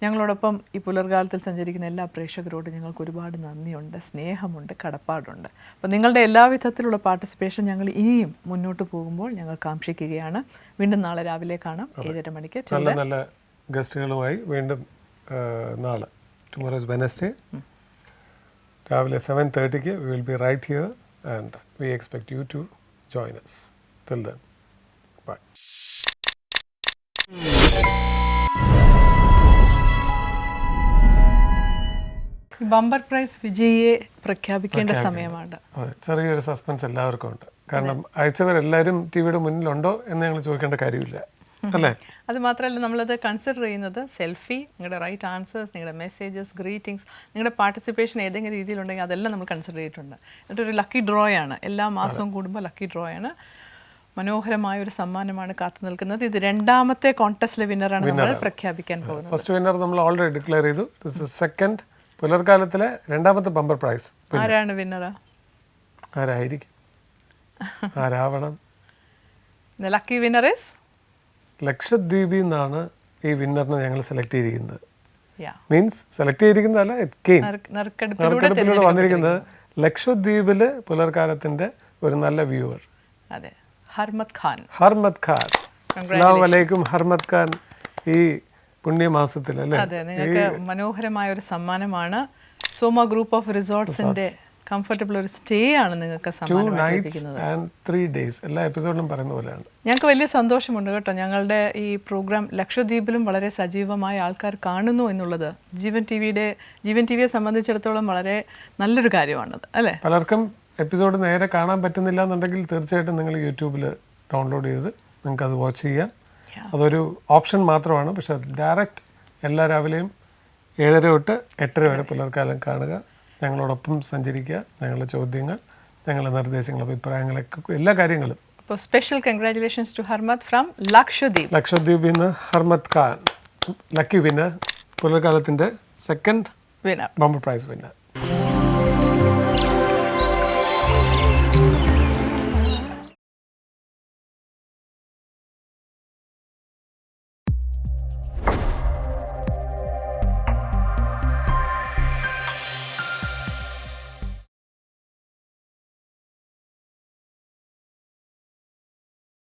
ഞങ്ങളോടൊപ്പം ഈ പുലർകാലത്തിൽ സഞ്ചരിക്കുന്ന എല്ലാ പ്രേക്ഷകരോടും ഞങ്ങൾക്ക് ഒരുപാട് നന്ദിയുണ്ട്, സ്നേഹമുണ്ട്, കടപ്പാടുണ്ട്. അപ്പോൾ നിങ്ങളുടെ എല്ലാവിധത്തിലുള്ള പാർട്ടിസിപ്പേഷൻ ഞങ്ങൾ ഇനിയും മുന്നോട്ട് പോകുമ്പോൾ ഞങ്ങൾ കാക്ഷിക്കുകയാണ്. വീണ്ടും നാളെ രാവിലെ കാണാം 7:30 മണിക്ക്. നല്ല ഗസ്റ്റുകളുമായി വീണ്ടും നാളെ, tomorrow is Wednesday, രാവിലെ 7:30 we will be right here and we expect you to join us. Till then, bye. Bumper prize വിജയിയെ പ്രഖ്യാപിക്കേണ്ട സമയമാണ്. അതെ, ചെറിയൊരു സസ്പെൻസ് എല്ലാവർക്കും ഉണ്ട്. കാരണം അയച്ചവരെല്ലാവരും TVയുടെ മുന്നിലുണ്ടോ എന്ന് ഞങ്ങൾ ചോദിക്കേണ്ട കാര്യമില്ല, അല്ലേ? അത് മാത്രമല്ല, നമ്മളത് കൺസിഡർ ചെയ്യുന്നത് സെൽഫി, നിങ്ങളുടെ റൈറ്റ് ആൻസേഴ്സ്, നിങ്ങളുടെ മെസ്സേജസ്, ഗ്രീറ്റിംഗ്സ്, നിങ്ങളുടെ പാർട്ടിസിപ്പേഷൻ ഏതെങ്കിലും രീതിയിലുണ്ടെങ്കിൽ അതെല്ലാം നമ്മൾ കൺസിഡർ ചെയ്തിട്ടുണ്ട്. എന്നിട്ടൊരു ലക്കി ഡ്രോ ആണ്, എല്ലാ മാസവും കൂടുമ്പോൾ ലക്കി ഡ്രോ ആണ്. മനോഹരമായ ഒരു സമ്മാനമാണ് കാത്തു നിൽക്കുന്നത്. ഇത് രണ്ടാമത്തെ കോൺടെസ്റ്റിലെ വിന്നറാണ് നമ്മൾ പ്രഖ്യാപിക്കാൻ പോകുന്നത്. ഫസ്റ്റ് വിന്നർ നമ്മൾ ഓൾറെഡി ഡിക്ലെയർ ചെയ്തു. ദിസ് ഇസ് സെക്കൻഡ് പുലർക്കാലത്തിലെ രണ്ടാമത്തെ ബമ്പർ പ്രൈസ്. ആരാണ് വിന്നർ? ആരായിരിക്കും? ആരാവണം? ലക്കി വിന്നർ ഈസ് ലക്ഷദ്വീപിൽ നിന്നാണ് ഈ വിന്നറിനെ ഞങ്ങൾ സെലക്ട് ചെയ്തിരിക്കുന്നത്. മീൻസ് സെലക്ട് ചെയ്തിരിക്കുന്നതല്ല, നറുക്കെടുപ്പിലൂടെ വന്നിരിക്കുന്നത്. ലക്ഷദ്വീപില് പുലർക്കാലത്തിന്റെ ഒരു നല്ല വ്യൂവർ, ഹർമത് ഖാൻ. അസ്സലാമു അലൈക്കും ഹർമത് ഖാൻ. ഈ പുണ്യമാസത്തിൽ അല്ലേ? അതെ, നിങ്ങൾക്ക് മനോഹരമായ ഒരു സമ്മാനമാണ്. സോമ ഗ്രൂപ്പ് ഓഫ് റിസോർട്ട്സിന്റെ കംഫർട്ടബിൾ ഒരു സ്റ്റേ ആണ് നിങ്ങൾക്ക് സമ്മാനമായിരിക്കുന്നത്. 2 nights and 3 days. എല്ലാ എപ്പിസോഡിലും പറയുന്ന പോലെയാണ്. ഞങ്ങൾക്ക് വലിയ സന്തോഷമുണ്ട് കേട്ടോ. ഞങ്ങളുടെ ഈ പ്രോഗ്രാം ലക്ഷദ്വീപിലും വളരെ സജീവമായ ആൾക്കാർ കാണുന്നു എന്നുള്ളത് ജീവൻ TVയെ സംബന്ധിച്ചിടത്തോളം വളരെ നല്ലൊരു കാര്യമാണത്, അല്ലേ? പലർക്കും എപ്പിസോഡ് നേരെ കാണാൻ പറ്റുന്നില്ല എന്നുണ്ടെങ്കിൽ തീർച്ചയായിട്ടും നിങ്ങൾ യൂട്യൂബിൽ ഡൗൺലോഡ് ചെയ്ത് നിങ്ങൾക്ക് അത് വാച്ച് ചെയ്യാം. അതൊരു ഓപ്ഷൻ മാത്രമാണ്. പക്ഷെ ഡയറക്റ്റ് എല്ലാ രാവിലെയും 7:30 തൊട്ട് 8:30 വരെ പുലർക്കാലം കാണുക. ഞങ്ങളോടൊപ്പം സഞ്ചരിക്കുക. ഞങ്ങളുടെ ചോദ്യങ്ങൾ, ഞങ്ങളുടെ നിർദ്ദേശങ്ങൾ, അഭിപ്രായങ്ങളൊക്കെ, എല്ലാ കാര്യങ്ങളും. അപ്പോൾ special congratulations to Harmat from ലക്ഷദ്വീപിൽ നിന്ന് ഹർമത് ഖാൻ, ലക്കി വിന്നർ, പുലർക്കാലത്തിൻ്റെ second winner, bumper prize winner.